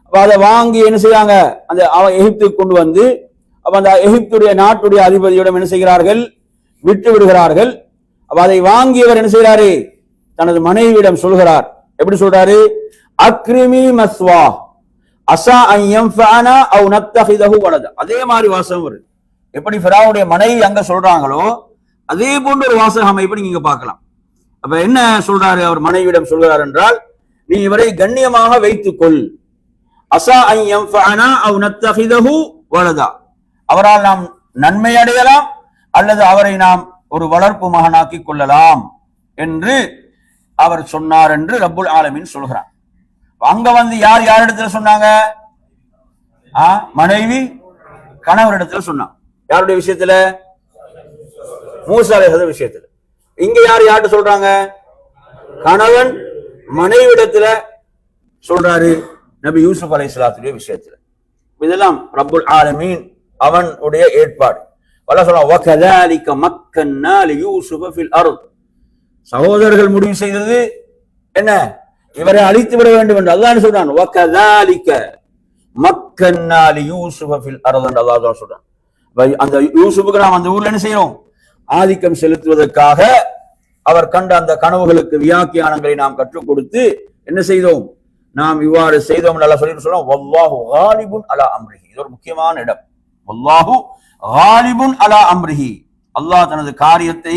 அப்ப அதை வாங்கி என்ன செய்யாங்க, அந்த எகிப்துக்கு கொண்டு வந்து அப்ப அந்த எகிப்துடைய நாட்டுடைய அதிபதியிடம் என்ன செய்கிறார்கள், விட்டு விடுகிறார்கள். அப்ப அதை வாங்கியவர் என்ன செய்யறாரு, தனது மனைவியிடம் சொல்கிறார். எப்படி சொல்றாரு, அக்ரிமி மஸ்வா அஸா அன் யன்ஃபஅனா அவ் நத்தஹிதஹு வலதா. அதே மாதிரி வாசகம் வருது. எப்படி ஃபிரௌனுடைய மனைவி அங்க சொல்றாங்களோ அதே போன்ற ஒரு வாசக அமைப்பை நீங்க பார்க்கலாம். அப்ப என்ன சொல்றாரு, அவர் மனைவியிடம் சொல்கிறார் என்றால், நீ இவரை கண்ணியமாக வைத்துக்கொள், அஸா அன் யன்ஃபஅனா அவ் நத்தஹிதஹு வலதா, அவரால் நாம் நன்மை அடையலாம் அல்லது அவரை நாம் ஒரு வளர்ப்பு மகனாக்கி கொள்ளலாம் என்று அவர் சொன்னார் என்று ரப்புல் ஆலமீன் சொல்கிறார். அங்க யார் யாரிடத்துல சொன்னாங்க, மனைவி கணவரிடத்துல சொன்னாங்க. யாருடைய விஷயத்துல, மூசா அலைஹிஸ்ஸலாம் விஷயத்துல. இங்க யார்கிட்ட சொல்றாங்க, கணவன் மனைவிடத்துல சொல்றாரு, நபி யூசுப் அலைஹிஸ்ஸலாத்துடைய விஷயத்துல. இதெல்லாம் ரப்புல் ஆலமீன் அவனுடைய ஏற்பாடு. அல்லாஹ் சொல்றான், வகதாலிக மக்கன்னா லியூசுஃப ஃபில் அர்த், சகோதரர்கள் முடிவு செய்தது என்ன, இவரை அழித்து விட வேண்டும் என்று அல்லாஹ் சொல்றான். வகதாலிக மக்கன்னா லியூசுஃப ஃபில் அர்த் என்று அல்லாஹ் சொல்றான். அந்த யூசுஃபுக்கு நாம் அந்த ஊர்ல என்ன செய்யணும், ஆதிக்கம் செலுத்துவதற்காக அவர் கண்ட அந்த கனவுகளுக்கு வியாக்கியானங்களை நாம் கற்றுக் கொடுத்து என்ன செய்தோம், நாம் இவ்வாறு செய்தோம் என்று சொல்லி சொல்றோம். வல்லாஹு காலிபுன் அலா அம்ரிஹி, இது ஒரு முக்கியமான இடம். வல்லாஹு காலிபுன் அலா அம்ரிஹி, அல்லாஹ் தனது காரியத்தை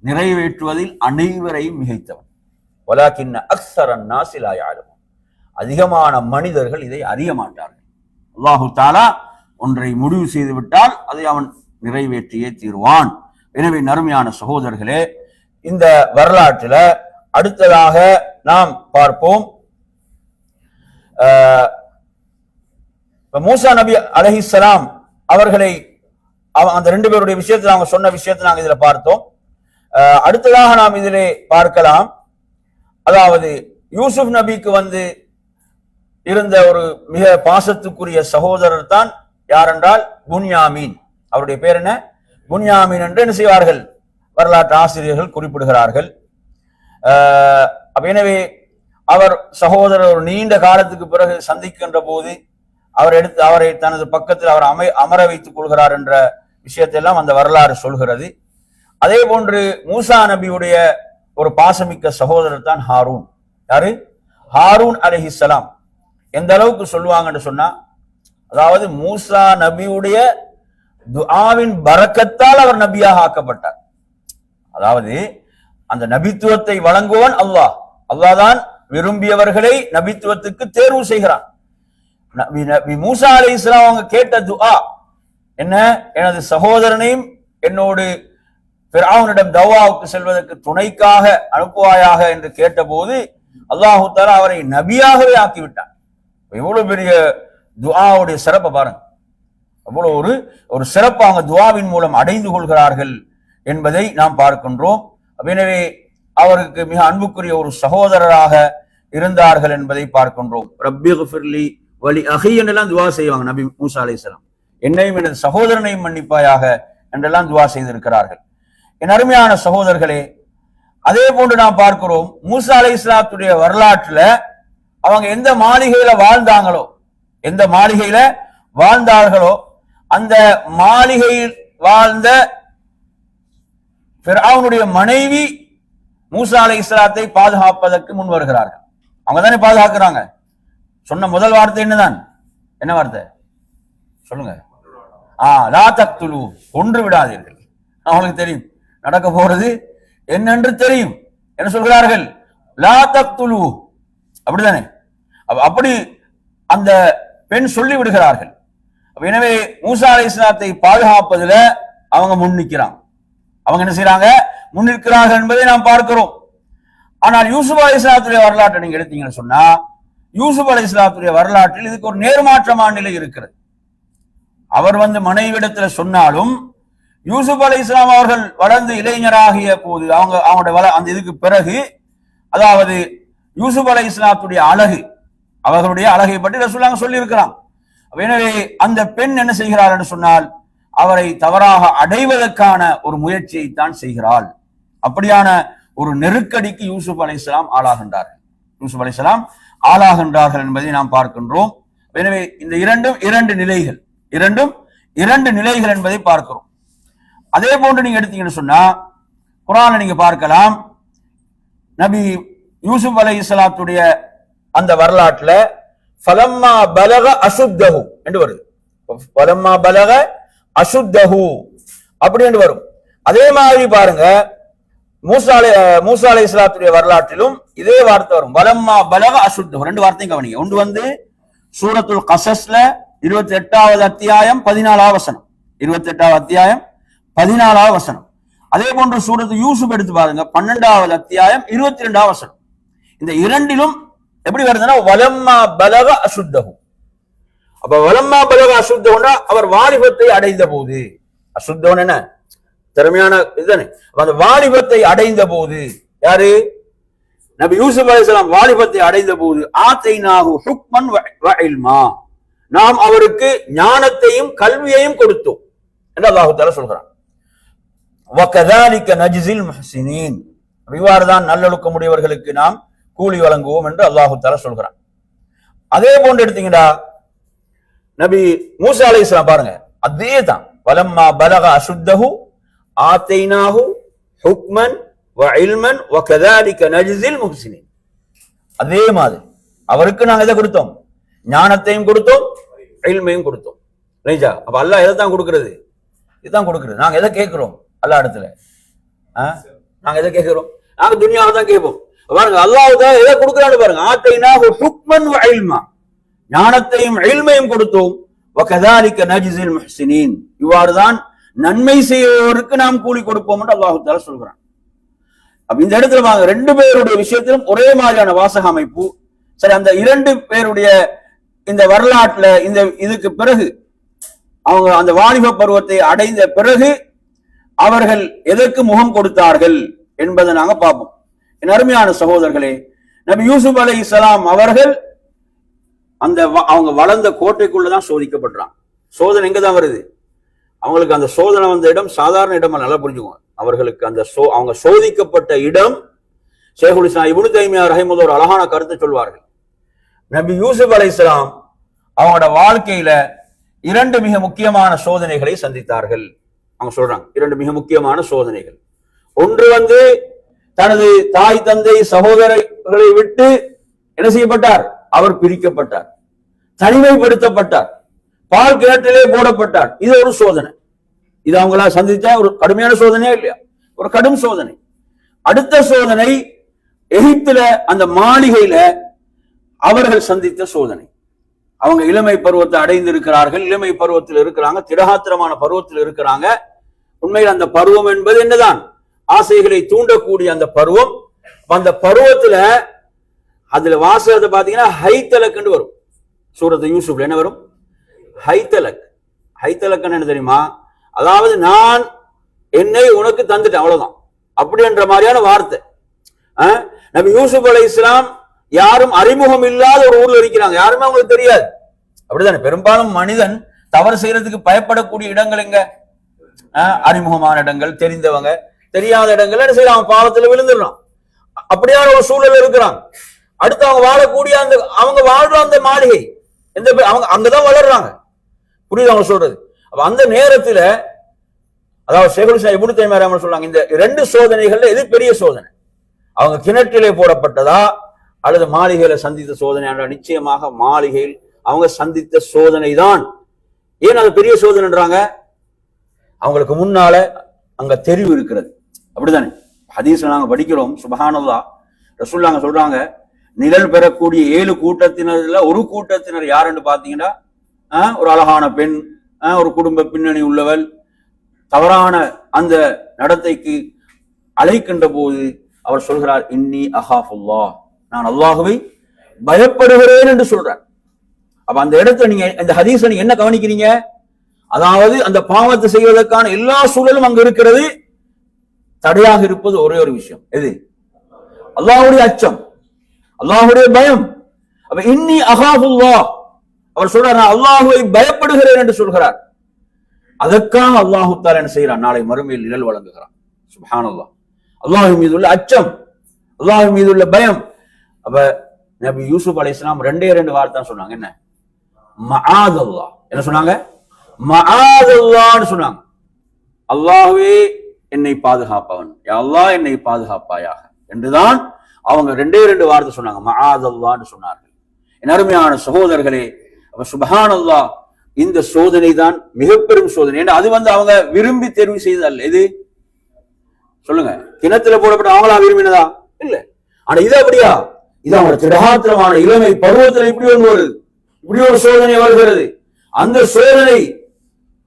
நிறைவேற்றுவதில் அனைவரையும் மிகைத்தவன். வலாக்கின்ன அக்ஸரன் நாஸி லா யஅலமூன், அதிகமான மனிதர்கள் இதை அறிய மாட்டார்கள். அல்லாஹு தாலா ஒன்றை முடிவு செய்து விட்டால் அதை அவன் நிறைவேற்றியே தீர்வான். எனவே நறுமையான சகோதரர்களே, இந்த வரலாற்றில் அடுத்ததாக நாம் பார்ப்போம், மூசா நபி அலைஹிஸ்ஸலாம் அவர்களை அந்த ரெண்டு பேருடைய விஷயத்தில் அவங்க சொன்ன விஷயத்தை நாங்கள் இதுல பார்த்தோம். அடுத்ததாக நாம் இதிலே பார்க்கலாம், அதாவது யூசுப் நபிக்கு இருந்த ஒரு மிக பாசத்துக்குரிய சகோதரர் தான் யார் என்றால் புன்யாமீன். அவருடைய பேர் என்ன? புன்யாமீன் என்று என்ன செய்வார்கள் வரலாற்று ஆசிரியர்கள் குறிப்பிடுகிறார்கள். எனவே அவர் சகோதரர் ஒரு நீண்ட காலத்துக்கு பிறகு சந்திக்கின்ற போது அவரை தனது பக்கத்தில் அவர் அமர வைத்துக் கொள்கிறார் என்ற விஷயத்தை எல்லாம் அந்த வரலாறு சொல்கிறது. அதே போன்று மூசா நபியுடைய ஒரு பாசமிக்க சகோதரர் தான் ஹாரூன். யாரு? ஹாரூன் அலைஹிஸ்ஸலாம். எந்த அளவுக்கு சொல்லுவாங்கன்னு சொன்னா, அதாவது மூசா நபியுடைய துஆவின் பரக்கத்தால் அவர் நபியாக ஆக்கப்பட்டார். அதாவது அந்த நபித்துவத்தை வழங்குவன் அல்லாஹ். அல்லாஹ் தான் விரும்பியவர்களை நபித்துவத்துக்கு தேர்வு செய்கிறான். நபி மூசா அலைஹிஸ்ஸலாம் அவங்க கேட்ட துஆ என்ன? எனது சகோதரனையும் என்னோடு ஃபிரௌனிடம் தவாவுக்கு செல்வதற்கு துணைக்காக அனுப்புவாயாக என்று கேட்டபோது அல்லாஹு தஆலா அவரை நபியாகவே ஆக்கிவிட்டான். எவ்வளவு பெரிய துஆவுடைய சிறப்பை பாருங்க. அவ்வளவு ஒரு சிறப்பு அவங்க துஆவின் மூலம் அடைந்து கொள்கிறார்கள் என்பதை நாம் பார்க்கின்றோம். எனவே அவருக்கு மிக அன்புக்குரிய ஒரு சகோதரராக இருந்தார்கள் என்பதை பார்க்கின்றோம். ரப்பி குஃபிர்லி வலி அஹி என்றெல்லாம் துஆ செய்வாங்க நபி மூசா அலைஹிஸ்ஸலாம். என்னையும் எனது சகோதரனையும் மன்னிப்பாயாக என்றெல்லாம் துஆ செய்திருக்கிறார்கள். என் அருமையான சகோதரர்களே, அதே போன்று நாம் பார்க்கிறோம் மூசா அலைஹிஸ்ஸலாத்துடைய வரலாற்றுல அவங்க எந்த மாளிகையில வாழ்ந்தார்களோ அந்த மாளிகையில் வாழ்ந்த ஃபிரௌனுடைய மனைவி மூசா அலைஹிஸ்ஸலாத்தை பாதுகாப்பதற்கு முன் வருகிறார்கள். அவங்க தானே பாதுகாக்கிறாங்க. சொன்ன முதல் வார்த்தை என்னதான்? என்ன வார்த்தை சொல்லுங்க? லா தக்துலு, கொன்று விடாதீர்கள். அவங்களுக்கு தெரியும் நடக்க போறது என்னென்று தெரியும். என்ன சொல்கிறார்கள்? லா தக்துலு, அப்படித்தானே? அப்படி அந்த பெண் சொல்லி விடுகிறார்கள். எனவே மூசா அலைஹிஸ்ஸலாத்தை பாதுகாப்பதில் அவங்க முன்னிக்கிறாங்க. அவங்க என்ன செய்யறாங்க? முன்னிற்கிறார்கள் என்பதை நாம் பார்க்கிறோம். ஆனால் யூசுப் அலைஹிஸ்ஸலாத்துடைய வரலாற்றை நீங்க எடுத்தீங்கன்னு சொன்னா, யூசுப் அலைஹிஸ்ஸலாத்துடைய வரலாற்றில் இதுக்கு ஒரு நேர்மாற்றமான நிலை இருக்கிறது. அவர் மனைவிடத்துல சொன்னாலும் யூசுப் அலைஹிஸ்ஸலாம் அவர்கள் வளர்ந்து இளைஞராகிய போது அவங்களுடைய அந்த இதுக்கு பிறகு, அதாவது யூசுப் அலைஹிஸ்ஸலாத்துடைய அழகு, அவர்களுடைய அழகை பற்றி ரசூலுல்லாஹ் சொல்லி இருக்கிறான். எனவே அந்த பெண் என்ன செய்கிறார் என்று சொன்னால், அவரை தவறாக அடைவதற்கான ஒரு முயற்சியை தான் செய்கிறாள். அப்படியான ஒரு நெருக்கடிக்கு யூசுப் அலைஹிஸ்ஸலாம் ஆளாகின்றார்கள் என்பதை நாம் பார்க்கின்றோம். எனவே இந்த இரண்டு நிலைகள் என்பதை பார்க்கிறோம். அதே போன்று நீங்க எடுத்தீங்கன்னு சொன்னா, குர்ஆன்ல நீங்க பார்க்கலாம், நபி யூசுப் அலைஹிஸ்ஸலாத்துடைய அந்த வரலாற்றுல ஃபலம்மா பலக அசுத்தஹு என்று வருது. ஃபலம்மா பலக அசுத்தஹு அப்படி என்று வரும். அதே மாதிரி பாருங்க, மூசா அலைஹிஸ்ஸலாத்துடைய வரலாற்றிலும் இதே வார்த்தை வரும். வலம்மா பலக அசுத்தஹு. ரெண்டு வார்த்தையும் கவனிங்க. ஒன்று சூரத்துல் கஸஸ்ல 28வது அத்தியாயம் 14வது வசனம். 28வது அத்தியாயம் 14வது வசனம். அதே போன்று சூரத்து யூசுப் எடுத்து பாருங்க, 12வது அத்தியாயம் 22வது வசனம். இந்த இரண்டிலும் எப்படி வருதுன்னா வலம்மா பலக அசுத்தஹு. அப்ப வலம்மா பலக அசுத்தஹுன்னா அவர் வாலிபத்தை அடைந்த போது. அசுத்தம் என்ன? திறமையான இதுதானே. அந்த வாலிபத்தை அடைந்த போது யாரு? நபி யூசுப் அலைஹிஸ்ஸலாம் வாலிபத்தை அடைந்த போது ஆத்தைனாஹு ஹுக்மன் வ இல்மா, நாம் அவருக்கு ஞானத்தையும் கல்வியையும் கொடுத்தோம் என்று அல்லாஹ் தஆலா சொல்கிறான். வகதாலிக நஜ்ஸில் முஹ்ஸினீன், இவ்வாறுதான் நல்லொழுக்கமுடையவர்களுக்கு நாம் கூலி வழங்குவோம் என்று அல்லாஹ் தஆலா சொல்கிறான். அதே போன்று எடுத்தீங்கடா நபி மூசா அலைஹிஸ்ஸலாம் பாருங்க, அதே தான். வலம்மா பலக அசுத்தஹு ஆத்தைனாஹு ஹுக்மன் வ இல்மன் வகதாலிக நஜ்ஸில் முஹ்ஸினீன். அதே மாதிரி அவருக்கு நாங்க எதை கொடுத்தோம்? ஞானத்தையும் கொடுத்தோம், இல்மையும் கொடுத்தோம். ரைஜா? அப்ப அல்லாஹ் எதை தான் கொடுக்கிறது? இதுதான் கொடுக்கிறது. நாங்க எதை கேட்கிறோம் அல்லாஹ் இடத்துல? நாங்க எதை கேட்கிறோம்? நாங்க துன்யாவை தான் கேட்போம். பாருங்க, அல்லாஹ் தான் எதை கொடுக்கிறான்னு பாருங்க. ஆத்தைனாஹு ஹுக்மன் வ இல்மா, ஞானத்தையும் இல்மையும் கொடுத்தோம். வகதாலிக நஜ்ஸில் முஹ்ஸினீன், இவ்வாறுதான் நன்மை செய்வோருக்கு நாம் கூலி கொடுப்போம் என்று அல்லாஹ் தஆலா சொல்கிறான். அப்ப இந்த இடத்துல வாங்க, ரெண்டு பேருடைய விஷயத்திலும் ஒரே மாதிரியான வாசக அமைப்பு. சரி, அந்த இரண்டு பேருடைய இந்த வரலாற்றுல இந்த இதுக்கு பிறகு அவங்க அந்த வாலிப பருவத்தை அடைந்த பிறகு அவர்கள் எதற்கு முகம் கொடுத்தார்கள் என்பதை நாங்க பார்ப்போம். என் அருமையான சகோதரர்களே, நபி யூசுப் அலைஹிஸ்ஸலாம் அவர்கள் அந்த அவங்க வளர்ந்த கோட்டைக்குள்ளதான் சோதிக்கப்படுறாங்க. சோதனை எங்கதான் வருது? அவங்களுக்கு அந்த சோதனை வந்த இடம் சாதாரண இடம் நல்லா புரிஞ்சுக்குவாங்க. அவர்களுக்கு அந்த அவங்க சோதிக்கப்பட்ட இடம், ஷேகுல் இஸ்லாம் இப்னு தைமியா ரஹிமஹுல்லாஹ் ஒரு அழகான கருத்தை சொல்வார்கள். நபி யூசுப் அலைஹிஸ்ஸலாம் அவங்களோட வாழ்க்கையில இரண்டு மிக முக்கியமான சோதனைகளை சந்தித்தார்கள். அவங்க சொல்றாங்க, இரண்டு மிக முக்கியமான சோதனைகள். ஒன்று தனது தாய் தந்தை சகோதரர்களை விட்டு என்ன செய்யப்பட்டார்? அவர் பிரிக்கப்பட்டார், தனிமைப்படுத்தப்பட்டார், பால் கிணற்றிலே போடப்பட்டார். இது ஒரு சோதனை. இது அவங்களா சந்தித்த ஒரு கடுமையான சோதனையா இல்லையா? ஒரு கடும் சோதனை. அடுத்த சோதனை எகிப்துல அந்த மாளிகையில அவர்கள் சந்தித்த சோதனை. அவங்க இளமை பருவத்தை அடைந்து இருக்கிறார்கள், இளமை பருவத்தில் இருக்கிறாங்க, திடகாத்திரமான பருவத்தில் இருக்கிறாங்க. உண்மையில் அந்த பருவம் என்பது என்னதான்? ஆசைகளை தூண்டக்கூடிய அந்த பருவம். அந்த பருவத்துல அதுல வாசகத்தை பாத்தீங்கன்னா ஹைத்தலக் என்று வரும். சூரத்து யூசுப்ல என்ன வரும்? ஹைத்தலக். ஹைத்தலக் என்ன தெரியுமா? அதாவது நான் என்னை உனக்கு தந்துட்டேன், அவ்வளவுதான், அப்படி என்ற மாதிரியான வார்த்தை. நபி யூசுப் அலைஹிஸ்ஸலாம் யாரும் அறிமுகம் இல்லாத ஒரு ஊர்ல இருக்கிறாங்க, யாருமே அவங்களுக்கு தெரியாது. அப்படித்தானே? பெரும்பாலும் மனிதன் தவறு செய்யறதுக்கு பயப்படக்கூடிய இடங்கள் எங்க? அறிமுகமான இடங்கள், தெரிந்தவங்க. தெரியாத இடங்கள் என்ன செய்யலாம்? அவன் பாவத்துல விழுந்துடுறான். அப்படியான ஒரு சூழல் இருக்கிறான். அடுத்து அவங்க வாழக்கூடிய அந்த அவங்க வாழ்ற அந்த மாளிகை அவங்க அங்கதான் வளர்றாங்க. புரியுது அவங்க சொல்றது? அப்ப அந்த நேரத்துல அதாவது ஷேகுல் இஸ்லாம் இப்னு தைமியா ரஹ்மத்துல்லாஹி சொல்றாங்க, இந்த இரண்டு சோதனைகள்ல எது பெரிய சோதனை? அவங்க கிணற்றிலே போடப்பட்டதா அல்லது மாளிகையில சந்தித்த சோதனை? நிச்சயமாக மாளிகையில் அவங்க சந்தித்த சோதனை தான். ஏன் அது பெரிய சோதனைன்றாங்க? அவங்களுக்கு முன்னால அங்க தெரிவு இருக்கிறது. அப்படித்தானே? ஹதீஸ்ல நாங்க படிக்கிறோம், சுப்ஹானல்லாஹ், ரசூலுல்லாஹ் சொல்றாங்க, நிழல் பெறக்கூடிய 7 கூட்டத்தினர்ல ஒரு கூட்டத்தினர் யாருன்னு பாத்தீங்கன்னா, ஒரு அழகான பெண், ஒரு குடும்ப பின்னணி உள்ளவள், தவறான அந்த நடத்தைக்கு அழைக்கின்ற போது அவர் சொல்கிறார், இன்னி அஹாஃபுல்லாஹ், நான் அல்லாஹுவை பயப்படுகிறேன் என்று சொல்றார். அப்ப அந்த இடத்துல நீங்க இந்த ஹதீஸை நீங்க என்ன கவனிக்கிறீங்க? அதாவது அந்த பாவத்தை செய்வதற்கான எல்லா சூழலும் அங்கு இருக்கிறது. தடையாக இருப்பது ஒரே ஒரு விஷயம், எது? அல்லாஹ்வுடைய அச்சம், அல்லாஹ்வுடைய பயம். அப்ப இன்னி அஹாஃபுல்லாஹ், அவர் சொல்றார், நான் அல்லாஹுவை பயப்படுகிறேன் என்று சொல்கிறார். அதற்காக அல்லாஹு தஆலா என்ன செய்யறான்? நாளை மறுமையில் நிழல் வழங்குகிறான். சுப்ஹானல்லாஹ். அல்லாஹ் மீது உள்ள அச்சம், அல்லாஹ் மீது உள்ள பயம். அப்ப நபி யூசுப் அலைஹிஸ்ஸலாம் ரெண்டு வார்த்தை சொன்னாங்க. என்ன? மஆதல்லாஹ். என்ன சொன்னாங்க? மஆதல்லாஹ்னு சொன்னாங்க. அல்லாஹ்வே என்னை பாதுகாப்பவன், யா அல்லாஹ் என்னை பாதுகாப்பாயாக என்றுதான் அவங்க ரெண்டு வார்த்தை சொன்னாங்க, மஆதல்லாஹ்னு சொன்னார்கள். என் அருமையான சகோதரர்களே, அப்ப சுப்ஹானல்லாஹ், இந்த சோதனை தான் மிக பெரும் சோதனை. அது அவங்க விரும்பி தேர்வு செய்தது அல்ல. இது சொல்லுங்க, கிணத்துல போடப்பட்ட அவங்களா விரும்பினதா? இல்ல. ஆனா இது அப்படியா? இது அவங்க திடகாத்திரமான இளமை பருவத்தில் இப்படி ஒன்று வருது, இப்படி ஒரு சோதனை வருகிறது. அந்த சோதனை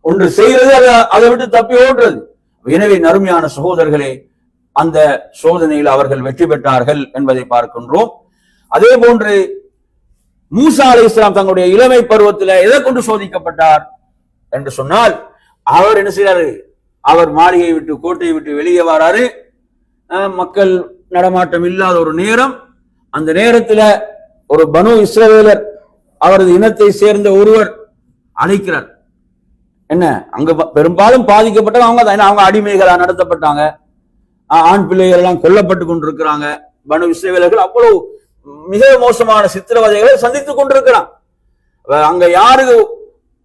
ஒன்று செய்யறது, அதை விட்டு தப்பி ஓடுறது. எனவே நறுமையான சகோதரர்களே, அந்த சோதனையில் அவர்கள் வெற்றி பெற்றார்கள் என்பதை பார்க்கின்றோம். அதே போன்று மூசா அலைஹிஸ்ஸலாம் தங்களுடைய இளமை பருவத்தில் எதை கொண்டு சோதிக்கப்பட்டார் என்று சொன்னால், அவர் என்ன செய்யறாரு? அவர் மாளிகையை விட்டு, கோட்டையை விட்டு வெளியே வராரு. மக்கள் நடமாட்டம் இல்லாத ஒரு நேரம். அந்த நேரத்துல ஒரு பனு இஸ்ரவேலர், அவரது இனத்தை சேர்ந்த ஒருவர் அழைக்கிறார். என்ன? அங்க பெரும்பாலும் பாதிக்கப்பட்டவங்க அவங்க தான். அவங்க அடிமைகளா நடத்தப்பட்டாங்க, ஆண் பிள்ளைகள் எல்லாம் கொல்லப்பட்டு கொண்டிருக்கிறாங்க. பனு இஸ்ரவேலர்கள் அவ்வளவு மிக மோசமான சித்திரவதைகளை சந்தித்துக் கொண்டிருக்கிறான். அங்க யாருக்கு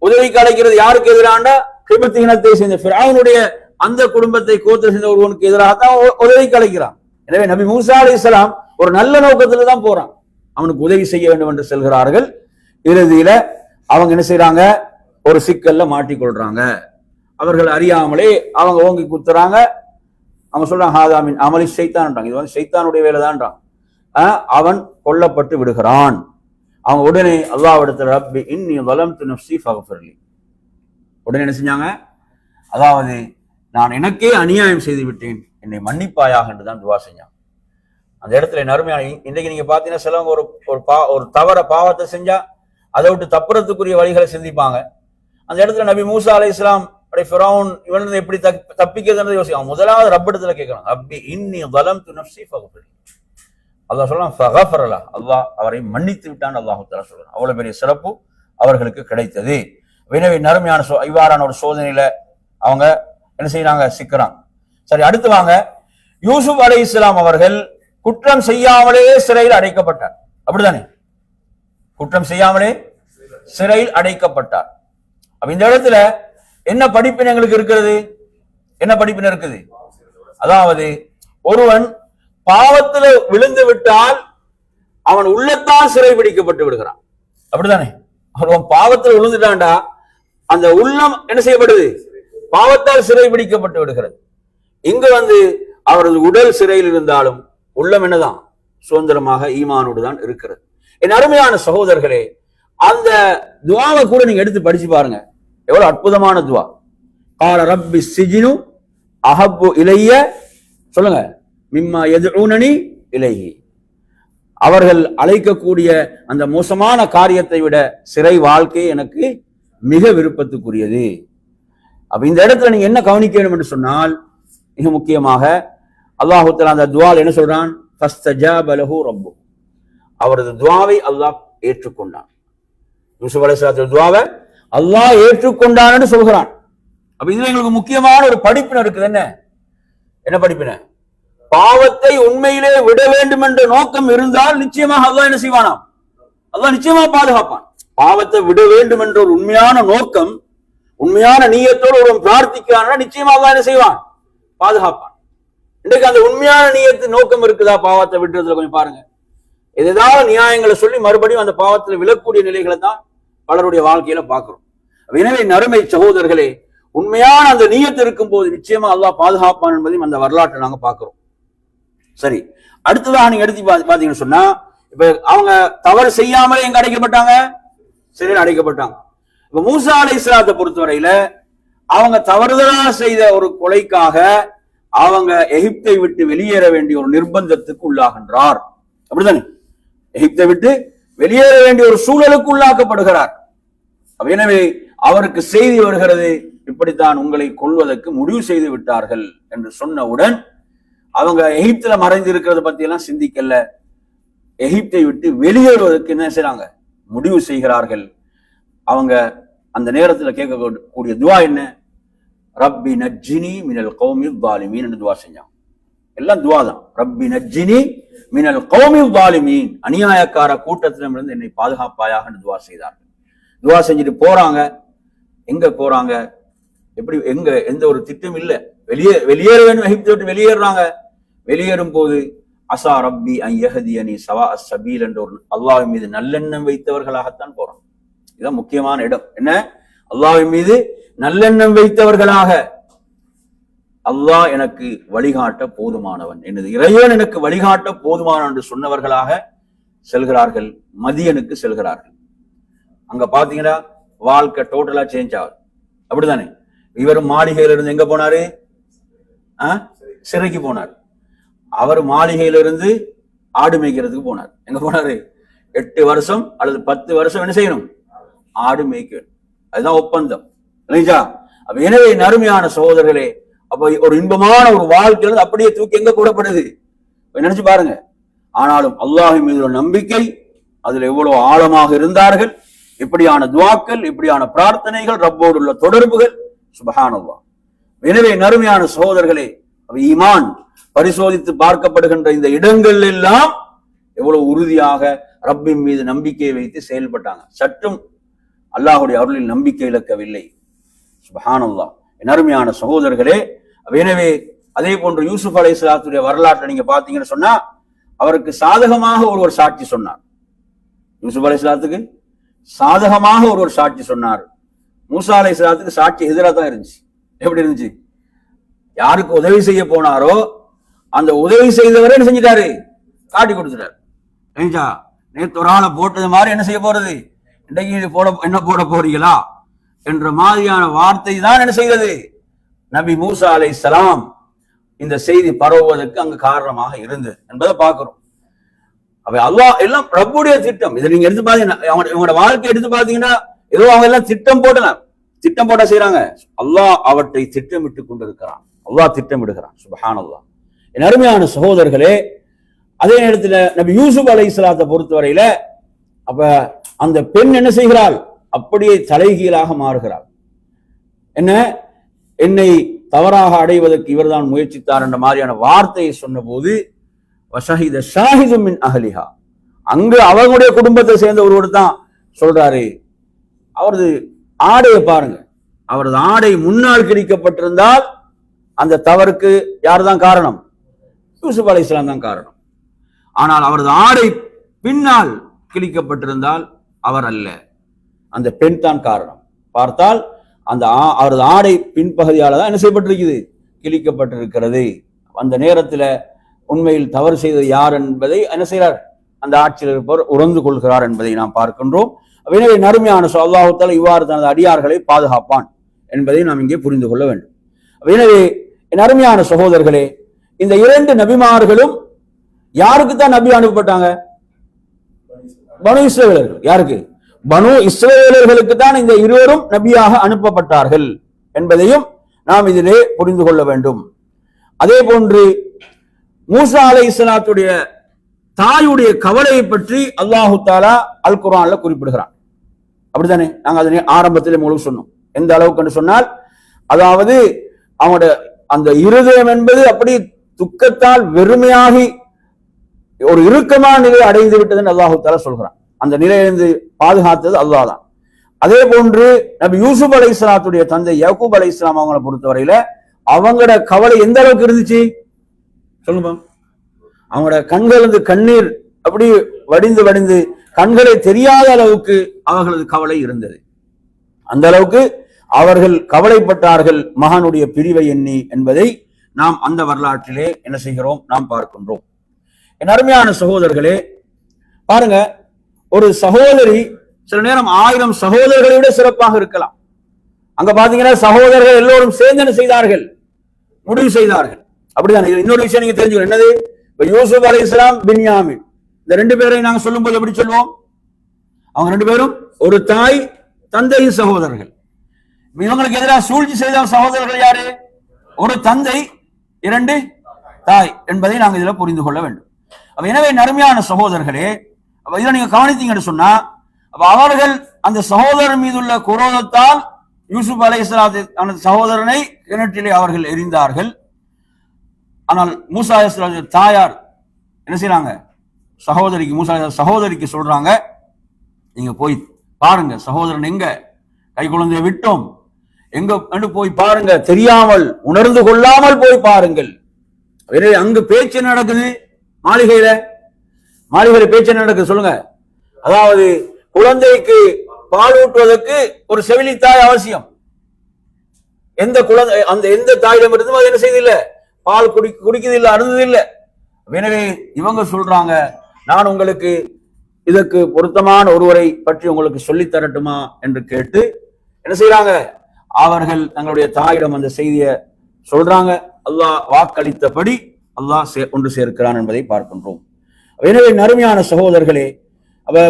உதவிக்கு அழைக்கிறது? யாருக்கு எதிரான? கிபித் இனத்தை சேர்ந்த ஃபிரௌனுடைய அந்த குடும்பத்தை கோத்திர சேர்ந்த ஒருவனுக்கு எதிராக தான் உதவிக்கு அழைக்கிறான். எனவே நபி மூசா அலைஹிஸ்ஸலாம் ஒரு நல்ல நோக்கத்துல தான் போறான், அவனுக்கு உதவி செய்ய வேண்டும் என்று செல்கிறார்கள். இறுதியில அவங்க என்ன செய்யறாங்க? ஒரு சிக்கல்ல மாட்டிக்கொள்றாங்க. அவர்கள் அறியாமலே அவங்க ஓங்கி குத்துறாங்க. அவங்க சொல்றாங்க, ஹாதாமின் அமலி ஷைத்தான், இது வந்து ஷைத்தானுடைய வேலைதான்றான். அவன் கொல்லப்பட்டு விடுகிறான். அவங்க உடனே அல்லாஹ்விடத்தில் ரப்பி இன்னி ظلمت نفسي فاغفر لي, உடனே என்ன செஞ்சாங்க, அதாவது நான் எனக்கே அநியாயம் செய்து விட்டேன், என்னை மன்னிப்பாயாக என்றுதான் துவா செஞ்சாங்க. அந்த இடத்துல நறுமையான இன்றைக்கு நீங்க பாத்தீங்கன்னா சிலவங்க ஒரு தவற பாவத்தை செஞ்சா அதை விட்டு தப்புறதுக்குரிய வழிகளை சிந்திப்பாங்க. அந்த இடத்துல நபி மூசா அலைஹிஸ்ஸலாம் ஃபிரௌன் இவன் எப்படி தப்பிக்கிறதுன்றது யோசிக்கும். முதலாவது ரப்பிடத்துல கேட்கணும், ரப்பி இன்னி ظلمت نفسي فاغفر لي. அல்லாஹ் சொல்லலாம் ஃபகஃபர லஹ், அல்லாஹ் அவரை மன்னித்து விட்டான் அல்லாஹ் தஆலா சொல்றான். அவ்வளவு பெரிய சிறப்பு அவர்களுக்கு கிடைத்தது. எனவே நறுமையான இவ்வாறான ஒரு சோதனையில அவங்க என்ன செய்யறாங்க, சிக்கிறாங்க. சரி, அடுத்து வாங்க. யூசுப் அலைஹிஸ்ஸலாம் அவர்கள் குற்றம் செய்யாமலே சிறையில் அடைக்கப்பட்டார், அப்படித்தானே? குற்றம் செய்யாமலே சிறையில் அடைக்கப்பட்டார். அப்ப இந்த இடத்துல என்ன படிப்பினை எங்களுக்கு இருக்கிறது? என்ன படிப்பினை இருக்குது? அதாவது ஒருவன் பாவத்துல விழுந்து விட்டால் அவன் உள்ளத்தான் சிறை பிடிக்கப்பட்டு விடுகிறான், அப்படித்தானே? அவன் பாவத்தில் விழுந்துட்டான்டா, அந்த உள்ளம் என்ன செய்யப்படுது? பாவத்தால் சிறை பிடிக்கப்பட்டு விடுகிறது. இங்கு அவரது உடல் சிறையில் இருந்தாலும் உள்ளம் என்னதான்? சுதந்திரமாக ஈமானோடு தான் இருக்கிறது. என் அருமையான சகோதரர்களே, அந்த துவாவை கூட நீங்க எடுத்து படிச்சு பாருங்க, எவ்வளவு அற்புதமான துவா. கால ரப்பி சிஜினு அஹப்பு இலைய, சொல்லுங்க, மிம்மா யதுஊனனி இலைஹி, அவர்கள் அழைக்கக்கூடிய அந்த மோசமான காரியத்தை விட சிறை வாழ்க்கை எனக்கு மிக விருப்பத்துக்குரியது. அப்ப இந்த இடத்துல நீங்க என்ன கவனிக்க வேண்டும் என்று சொன்னால், மிக முக்கியமாக அல்லாஹ் தஆலா அந்த துஆல என்ன சொல்றான்? ஃபஸ்தஜாப லஹு ரப்பு, அவரது துஆவை அல்லாஹ் ஏற்றுக்கொண்டான். யூசுப் அலைஹிஸ்ஸலாத்து துஆவை அல்லாஹ் ஏற்றுக்கொண்டான் என்று சொல்கிறான். அப்ப இதுல எங்களுக்கு முக்கியமான ஒரு படிப்பினை இருக்குது. என்ன படிப்பினை? பாவத்தை உண்மையிலே விட வேண்டும் என்ற நோக்கம் இருந்தால் நிச்சயமாக அல்லாஹ் என்ன செய்வானாம்? அல்லாஹ் நிச்சயமாக பாதுகாப்பான். பாவத்தை விட வேண்டும் என்ற ஒரு உண்மையான நோக்கம், உண்மையான நீயத்தோடு ஒருவன் பிரார்த்திக்கிறான், நிச்சயமாக அல்லாஹ் என்ன செய்வான்? பாதுகாப்பான். இன்றைக்கு அந்த உண்மையான நீயத்து நோக்கம் இருக்குதா பாவத்தை விட்டுறதுல? கொஞ்சம் பாருங்க. ஏதாவது நியாயங்களை சொல்லி மறுபடியும் அந்த பாவத்தில் விழக்கூடிய நிலைகளை தான் பலருடைய வாழ்க்கையில பார்க்கிறோம். எனவே நறுமை சகோதரர்களே, உண்மையான அந்த நீயத்து இருக்கும் போது நிச்சயமா அல்லாஹ் பாதுகாப்பான் என்பதையும் அந்த வரலாற்றை நாங்க பார்க்கிறோம். சரி, அடுத்ததாக நீங்க எடுத்து பாத்தீங்கன்னு சொன்னா, இப்ப அவங்க தவறு செய்யாமலே எங்க அடைக்கப்பட்டாங்க? சிறையில் அடைக்கப்பட்டாங்க. இப்ப மூசா அலைஹிஸ்ஸலாத்தை பொறுத்தவரையில அவங்க தவறுதலா செய்த ஒரு கொலைக்காக அவங்க எகிப்தை விட்டு வெளியேற வேண்டிய ஒரு நிர்பந்தத்துக்கு உள்ளாகின்றார், அப்படித்தானே? எகிப்தை விட்டு வெளியேற வேண்டிய ஒரு சூழலுக்கு உள்ளாக்கப்படுகிறார். எனவே அவருக்கு செய்தி வருகிறது, இப்படித்தான் உங்களை கொல்வதற்கு முடிவு செய்து விட்டார்கள் என்று சொன்னவுடன் அவங்க எகிப்துல மறைந்து இருக்கிறத பத்தி எல்லாம் சிந்திக்கல, எகிப்தை விட்டு வெளியேறுவதற்கு என்ன செய்றாங்க? முடிவு செய்கிறார்கள். அவங்க அந்த நேரத்தில் கேட்கக்கூடிய துவா என்ன? ரப்பி நஜ்ஜினி மினல் கௌமில் ஸாலிமீன் என்று துவா செஞ்சாங்க. எல்லாம் துவா தான். ரப்பி நஜ்ஜினி மினல் கௌமில் ஸாலிமீன், அநியாயக்கார கூட்டத்திலிருந்து என்னை பாதுகாப்பாயாக என்று துவா செய்தார்கள். துவா செஞ்சுட்டு போறாங்க. எங்க போறாங்க? எப்படி? எந்த ஒரு திட்டம் இல்லை. வெளியேற வேண்டும், எகிப்தை விட்டு வெளியேறாங்க. வெளியேறும் போது அசா ரப்பி அன் யஹ்தியனி ஸவா அஸ்-ஸபீல் என்ற ஒரு அல்லாஹ்வின் மீது நல்லெண்ணம் வைத்தவர்களாகத்தான் போறோம். இதுதான் முக்கியமான இடம். என்ன? அல்லாஹ்வின் மீது நல்லெண்ணம் வைத்தவர்களாக, அல்லாஹ் எனக்கு வழிகாட்ட போதுமானவன், எனது இறைவன் எனக்கு வழிகாட்ட போதுமானவன் என்று சொன்னவர்களாக செல்கிறார்கள். மதியனுக்கு செல்கிறார்கள். அங்க பாத்தீங்கன்னா வாழ்க்கை டோட்டலா சேஞ்ச் ஆகுது, அப்படித்தானே? இவரும் மாளிகையில இருந்து எங்க போனாரு? சிறைக்கு போனார். அவர் மாளிகையில இருந்து ஆடு மேய்க்கிறதுக்கு போனார். எங்க போனாரு? 8 வருஷம் அல்லது 10 வருஷம் என்ன செய்யணும்? ஆடு மேய்க்க. அதுதான் ஒப்பந்தம், இல்லைங்களா? அப்ப எனவே நறுமையான சகோதரர்களே, அப்ப ஒரு இன்பமான ஒரு வாழ்க்கையிலிருந்து அப்படியே தூக்கி எங்க கூடப்படுது? நினைச்சு பாருங்க. ஆனாலும் அல்லாஹ்வின் மீது ஒரு நம்பிக்கை, அதுல எவ்வளவு ஆழமாக இருந்தார்கள், இப்படியான துவாக்கள், இப்படியான பிரார்த்தனைகள், ரப்போடு உள்ள தொடர்புகள், சுப்ஹானல்லாஹ். எனவே நறுமையான சகோதரர்களே, ஈமான் பரிசோதித்து பார்க்கப்படுகின்ற இந்த இடங்கள் எல்லாம் எவ்வளவு உறுதியாக ரப்பின் மீது நம்பிக்கையை வைத்து செயல்பட்டாங்க. சற்றும் அல்லாஹுடைய அருளில் நம்பிக்கை இழக்கவில்லை. சுப்ஹானல்லாஹ். நறுமையான சகோதரர்களே, எனவே அதே போன்று யூசுப் அலைஹிஸ்ஸலாத்துடைய வரலாற்றை நீங்க பாத்தீங்கன்னு சொன்னா, அவருக்கு சாதகமாக ஒருவர் சாட்சி சொன்னார். யூசுப் அலைஹிஸ்ஸலாத்துக்கு சாதகமாக ஒருவர் சாட்சி சொன்னார். மூசா அலைஹிஸ்ஸலாத்துக்கு சாட்சி எதிராக தான் இருந்துச்சு. எப்படி இருந்துச்சு? யாருக்கு உதவி செய்ய போனாரோ அந்த உதவி செய்தவரே என்ன செஞ்சிட்டாரு? காட்டி கொடுத்துட்டாரு. நேற்று ஒரு ஆளை போட்டது மாதிரி என்ன செய்ய போறது, இன்றைக்கு என்ன போட போறீங்களா என்ற மாதிரியான வார்த்தை தான் என்ன செய்கிறது நபி மூசா அலைஹிஸ்ஸலாம் இந்த செய்தி பரவுவதற்கு அங்கு காரணமாக இருந்தது என்பதை பார்க்கிறோம். அப்ப அல்லாஹ் எல்லாம் ரப்புடைய திட்டம். இதை நீங்க எடுத்து பாத்தீங்கன்னா அவங்களோட வாழ்க்கை எடுத்து பாத்தீங்கன்னா ஏதோ அவங்க எல்லாம் திட்டம் போட்ட செய்யறாங்க. அல்லாஹ் அவற்றை திட்டமிட்டு கொண்டிருக்கிறான். அல்லாஹ் திட்டமிடுகிறான். சுப்ஹானல்லாஹ். என் அருமையான சகோதரர்களே, அதே நேரத்தில் நபி யூசுப் அலைஹிஸ்ஸலாத்தை பொறுத்தவரையில அப்ப அந்த பெண் என்ன செய்கிறாள், அப்படியே தலைகீழாக மாறுகிறாள். என்னை தவறாக அடைவதற்கு இவர்தான் முயற்சித்தார் என்ற மாதிரியான வார்த்தையை சொன்ன போது வஷஹித ஷாஹிதும் மின் அஹ்லிஹா, அங்கு அவர்களுடைய குடும்பத்தை சேர்ந்த ஒருவர் தான் சொல்றாரு, அவரது ஆடையை பாருங்க, அவரது ஆடை முன்னால் கிழிக்கப்பட்டிருந்தால் அந்த தவறுக்கு யார் தான் காரணம், யூசுப் அலைஹிஸ்ஸலாம் தான் காரணம். ஆனால் அவரது ஆடை பின்னால் கிழிக்கப்பட்டிருந்தால் அவர் அல்ல, அந்த பெண் தான் காரணம். பார்த்தால் அந்த அவரது ஆடை பின்பகுதியால தான் என்ன செய்யப்பட்டிருக்குது, கிழிக்கப்பட்டிருக்கிறது. அந்த நேரத்தில் உண்மையில் தவறு செய்தது யார் என்பதை என்ன செய்கிறார், அந்த ஆட்சியில் இருப்பவர் உணர்ந்து கொள்கிறார் என்பதை நாம் பார்க்கின்றோம். எனவே நறுமையான அல்லாஹ் தஆலா இவ்வாறு தனது அடியார்களை பாதுகாப்பான் என்பதை நாம் இங்கே புரிந்து கொள்ள வேண்டும். எனவே நறுமையான சகோதரர்களே, இந்த இரண்டு நபிமார்களும் யாருக்கு தான் நபி அனுப்பப்பட்டாங்க, பனு இஸ்ரவேலர்கள். யாருக்கு, பனு இஸ்ரவேலர்களுக்கு தான் இந்த இருவரும் நபியாக அனுப்பப்பட்டார்கள் என்பதையும் நாம் இதிலே புரிந்து கொள்ள வேண்டும். அதே போன்று மூசா அலைஹிஸ்ஸலாத்துடைய தாயுடைய கவலையை பற்றி அல்லாஹு தஆலா அல் குர்ஆன்ல குறிப்பிடுகிறான். அப்படித்தானே, நாங்கள் அதனை ஆரம்பத்தில் உங்களுக்கு சொன்னோம். எந்த அளவுக்கு சொன்னால், அதாவது அவனுடைய அந்த இருதயம் என்பது அப்படி துக்கத்தால் வெறுமையாகி ஒரு இறுக்கமான நிலை அடைந்து விட்டதுன்னு அல்லாஹு தஆலா சொல்கிறான். அந்த நிலையிலிருந்து பாதுகாத்தது அல்லாஹ் தான். அதே போன்று நபி யூசுப் அலைஹிஸ்ஸலாத்துடைய தந்தை யாக்கூப் அலைஹிஸ்ஸலாம் அவங்களை பொறுத்தவரையில அவங்களோட கவலை எந்த அளவுக்கு இருந்துச்சு சொல்லுங்க. அவங்களோட கண்கள் இருந்து கண்ணீர் அப்படி வடிந்து வடிந்து கண்களை தெரியாத அளவுக்கு அவர்களது கவலை இருந்தது. அந்த அளவுக்கு அவர்கள் கவலைப்பட்டார்கள் மகனுடைய பிரிவை எண்ணி என்பதை நாம் அந்த வரலாற்றிலே என்ன செய்கிறோம், நாம் பார்க்கின்றோம். என் அருமையான சகோதரர்களே, பாருங்க, ஒரு சகோதரி சில நேரம் 1000 சகோதரர்களை விட சிறப்பாக இருக்கலாம். அங்க பாத்தீங்கன்னா சகோதரர்கள் எல்லோரும் சேர்ந்து என்ன செய்தார்கள், முடிவு செய்தார்கள். அப்படிதான். இன்னொரு விஷயம் நீங்க தெரிஞ்சுக்கணும், என்னது, யூசுப் அலைஹிஸ்ஸலாம் பின்யாமின் இந்த ரெண்டு பேரை நாங்க சொல்லும் போது எப்படி சொல்லுவோம், அவங்க ரெண்டு பேரும் ஒரு தாய் தந்தையின் சகோதரர்கள். இவங்களுக்கு எதிராக சூழ்ச்சி செய்த சகோதரர்கள் யாரு, ஒரு தந்தை 2 தாய் என்பதை நாங்கள் இதுல புரிந்து கொள்ள வேண்டும். எனவே நறுமையான சகோதரர்களே, இதை நீங்க கவனித்தீங்கன்னு சொன்னா, அவர்கள் அந்த சகோதரன் மீதுள்ள குரோதத்தால் யூசுப் அலைஹிஸ்ஸலாம் சகோதரனை கிணற்றிலே அவர்கள் எரிந்தார்கள். ஆனால் மூசா அலைஹிஸ்ஸலாம் தாயார் என்ன செய்யறாங்க, மூசா சகோதரிக்கு சொல்றாங்க, நீங்க போய் பாருங்க சகோதரன் எங்க, கை குழந்தையை விட்டோம், எங்க போய் பாருங்க, தெரியாமல் உணர்ந்து கொள்ளாமல் போய் பாருங்கள். அங்கு பேச்சு நடக்குது, மாளிகையில பேச்சு நடக்குது. சொல்லுங்க, அதாவது குழந்தைக்கு பால் ஊட்டுவதற்கு ஒரு செவிலி தாய் அவசியம். எந்த தாயிடம் இருந்தும் அது என்ன செய்தில்லை, பால் குடிக்குது இல்லை, அருந்தது இல்லை. எனவே இவங்க சொல்றாங்க, நான் உங்களுக்கு இதற்கு பொருத்தமான ஒருவரை பற்றி உங்களுக்கு சொல்லி தரட்டுமா என்று கேட்டு என்ன செய்யறாங்க, அவர்கள் தங்களுடைய தாயிடம் அந்த செய்தியை சொல்றாங்க. அல்லாஹ் வாக்களித்தபடி அல்லாஹ் ஒன்று சேர்க்கிறான் என்பதை பார்க்கின்றோம். எனவே நறுமையான சகோதரர்களே,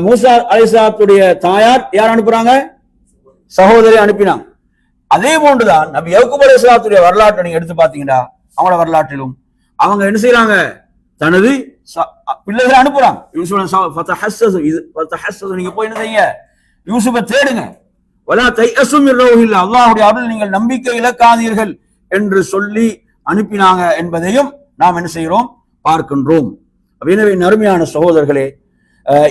மூசா அலைஹிஸ்ஸலாத்துடைய தாயார் யார் அனுப்புறாங்க, சகோதரி அனுப்பினாங்க. அதே போன்றுதான் நபி யாக்கூப் அலைஹிஸ்ஸலாத்துடைய வரலாற்றை நீங்க எடுத்து பாத்தீங்கன்னா, அவங்களோட வரலாற்றிலும் அவங்க என்ன செய்யறாங்க, தனது பிள்ளைகளை அனுப்புறாங்க. நீங்க போய் என்ன செய்யுங்க, யூசுஃபை தேடுங்க, அல்லாஹ்வுடைய அருள் நீங்கள் நம்பிக்கை இழக்காதீர்கள் என்று சொல்லி அனுப்பினாங்க என்பதையும் நாம் என்ன செய்கிறோம், பார்க்கின்றோம். எனவே நறுமையான சகோதரர்களே,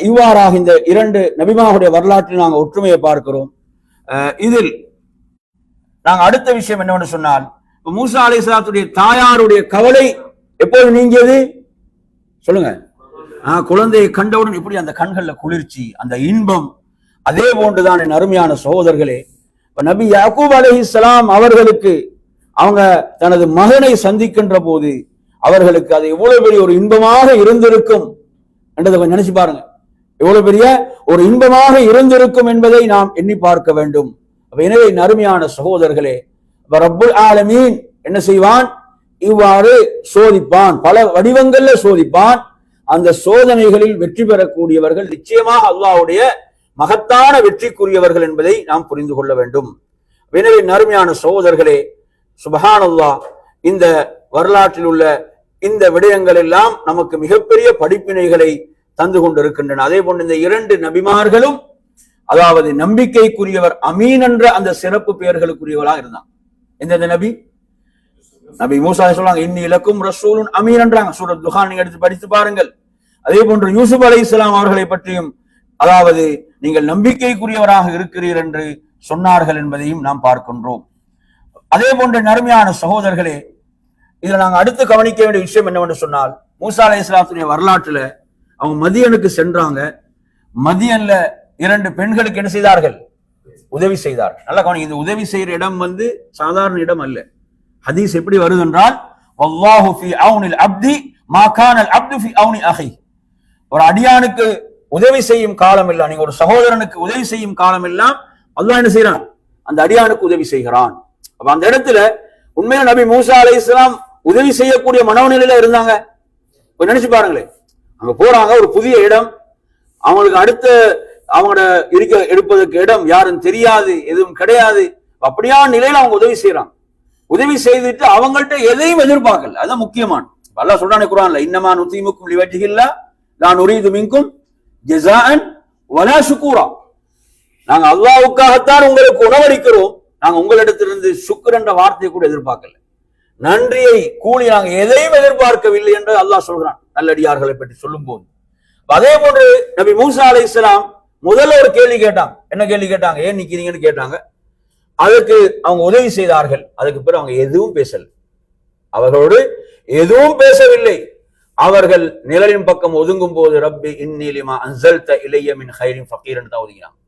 இவ்வாறாக இந்த 2 நபிமாவுடைய வரலாற்றில் நாங்கள் ஒற்றுமையை பார்க்கிறோம். இதில் நாங்கள் அடுத்த விஷயம் என்னவென்று சொன்னால், மூசா அலைஹிஸ்ஸலாத்துடைய தாயாருடைய கவலை எப்போது நீங்கியது சொல்லுங்க, குழந்தையை கண்டவுடன் இப்படி அந்த கண்கள்ல குளிர்ச்சி, அந்த இன்பம். அதே போன்றுதான் என் அருமையான சகோதரர்களே, நபி யாக்கூப் அலைஹிஸ்ஸலாம் அவர்களுக்கு அவங்க தனது மகனை சந்திக்கின்ற போது அவர்களுக்கு அது எவ்வளவு பெரிய ஒரு இன்பமாக இருந்திருக்கும் என்றதை கொஞ்சம் நினைச்சு பாருங்க. எவ்வளவு பெரிய ஒரு இன்பமாக இருந்திருக்கும் என்பதை நாம் எண்ணி பார்க்க வேண்டும். எனவே அருமையான சகோதரர்களே, ரப்புல் ஆலமீன் என்ன செய்வான்? இவ்வாறு சோதிப்பான், பல வடிவங்கள்ல சோதிப்பான். அந்த சோதனைகளில் வெற்றி பெறக்கூடியவர்கள் நிச்சயமாக அல்லாஹ்வுடைய மகத்தான வெற்றிக்குரியவர்கள் என்பதை நாம் புரிந்து கொள்ள வேண்டும். எனவே அருமையான சகோதரர்களே, சுப்ஹானல்லாஹ், இந்த வரலாற்றில் உள்ள இந்த விடயங்கள் எல்லாம் நமக்கு மிகப்பெரிய படிப்பினைகளை தந்து கொண்டிருக்கின்றன. அதே போன்று இந்த இரண்டு நபிமார்களும், அதாவது நம்பிக்கைக்குரியவர், அமீன் என்ற அந்த சிறப்பு பெயர்களுக்குரியவராக இருந்தான். எந்தெந்த நபி? நபி மூசா சொல்றாங்க, இன்னி இலக்கும் ரசூலுன் அமீன் என்றாங்க. சூரத் துஹான் நீங்க எடுத்து படித்து பாருங்கள். அதே போன்று யூசுப் அலைஹிஸ்ஸலாம் அவர்களை பற்றியும், அதாவது நீங்கள் நம்பிக்கைக்குரியவராக இருக்கிறீர் என்று சொன்னார்கள் என்பதையும் நாம் பார்க்கின்றோம். அதே போன்ற நறுமையான சகோதரர்களே, இதுல நாங்க அடுத்து கவனிக்க வேண்டிய விஷயம் என்னவென்று சொன்னால், மூசா அலைஹிஸ்ஸலாத்துடைய வரலாற்றுல அவங்க மதியனுக்கு சென்றாங்க. மதியன்ல இரண்டு பெண்களுக்கு என்ன செய்தார்கள்? உதவி செய்தார்கள். நல்லா கவனி, இந்த உதவி செய்யற இடம் சாதாரண இடம் அல்ல. ஹதீஸ் எப்படி வருது என்றால், வல்லாஹு ஃபீ அவுனில் அப்தி மா கானல் அப்து ஃபீ அவுனி அஹி. ஒரு அடியானுக்கு உதவி செய்யும் காலம் எல்லாம், நீங்க ஒரு சகோதரனுக்கு உதவி செய்யும் காலம் எல்லாம் அல்லாஹ் என்ன செய்யறான்? அந்த அடியானுக்கு உதவி செய்கிறான். அப்ப அந்த இடத்துல உண்மையில நபி மூசா அலைஹிஸ்ஸலாம் உதவி செய்யக்கூடிய மனோநிலையில இருந்தாங்க. நினைச்சு பாருங்களேன், அங்க போறாங்க, ஒரு புதிய இடம், அவங்களுக்கு அடுத்த அவங்களோட எடுப்பதற்கு இடம் யாரும் தெரியாது, எதுவும் கிடையாது. அப்படியான நிலையில அவங்க உதவி செய்யறாங்க. உதவி செய்துட்டு அவங்கள்ட்ட எதையும் எதிர்பார்க்கல. அதுதான் முக்கியமான. அல்லாஹ் சொல்றானே குர்ஆன்ல, இன்னமா நுதீமுக்கும் லிவஜ்ஹில்லாஹ் லா நுரீது மின்கும் ஜஸாஅன் வலா ஷுக்கூரா. நாங்க அல்லாஹ்வுக்காகத்தான் உங்களுக்கு உணவளிக்கிறோம், நாங்க உங்களிடத்திலிருந்து ஷுக்ர் என்ற வார்த்தையை கூட எதிர்பார்க்கல, நன்றியை கூலி நாங்க எதையும் எதிர்பார்க்கவில்லை என்று அல்லாஹ் சொல்றான் நல்லடியார்களை பற்றி சொல்லும் போது. அதே போன்று நபி மூசா அலைஹிஸ்ஸலாம் முதல்ல ஒரு கேள்வி கேட்டாங்க. என்ன கேள்வி கேட்டாங்க? ஏன் நிக்கிறீங்கன்னு கேட்டாங்க. அதுக்கு அவங்க உதவி செய்தார்கள். அதுக்கு பிறகு அவங்க எதுவும் பேசல, அவர்களோடு எதுவும் பேசவில்லை. அவர்கள் நிழலின் பக்கம் ஒதுங்கும் போது ரப்பி இன்னி லிமா அன்ஸல்த இலைய மின் கைரின் ஃபகீர் என்று தான் ஒதுங்கினாங்க.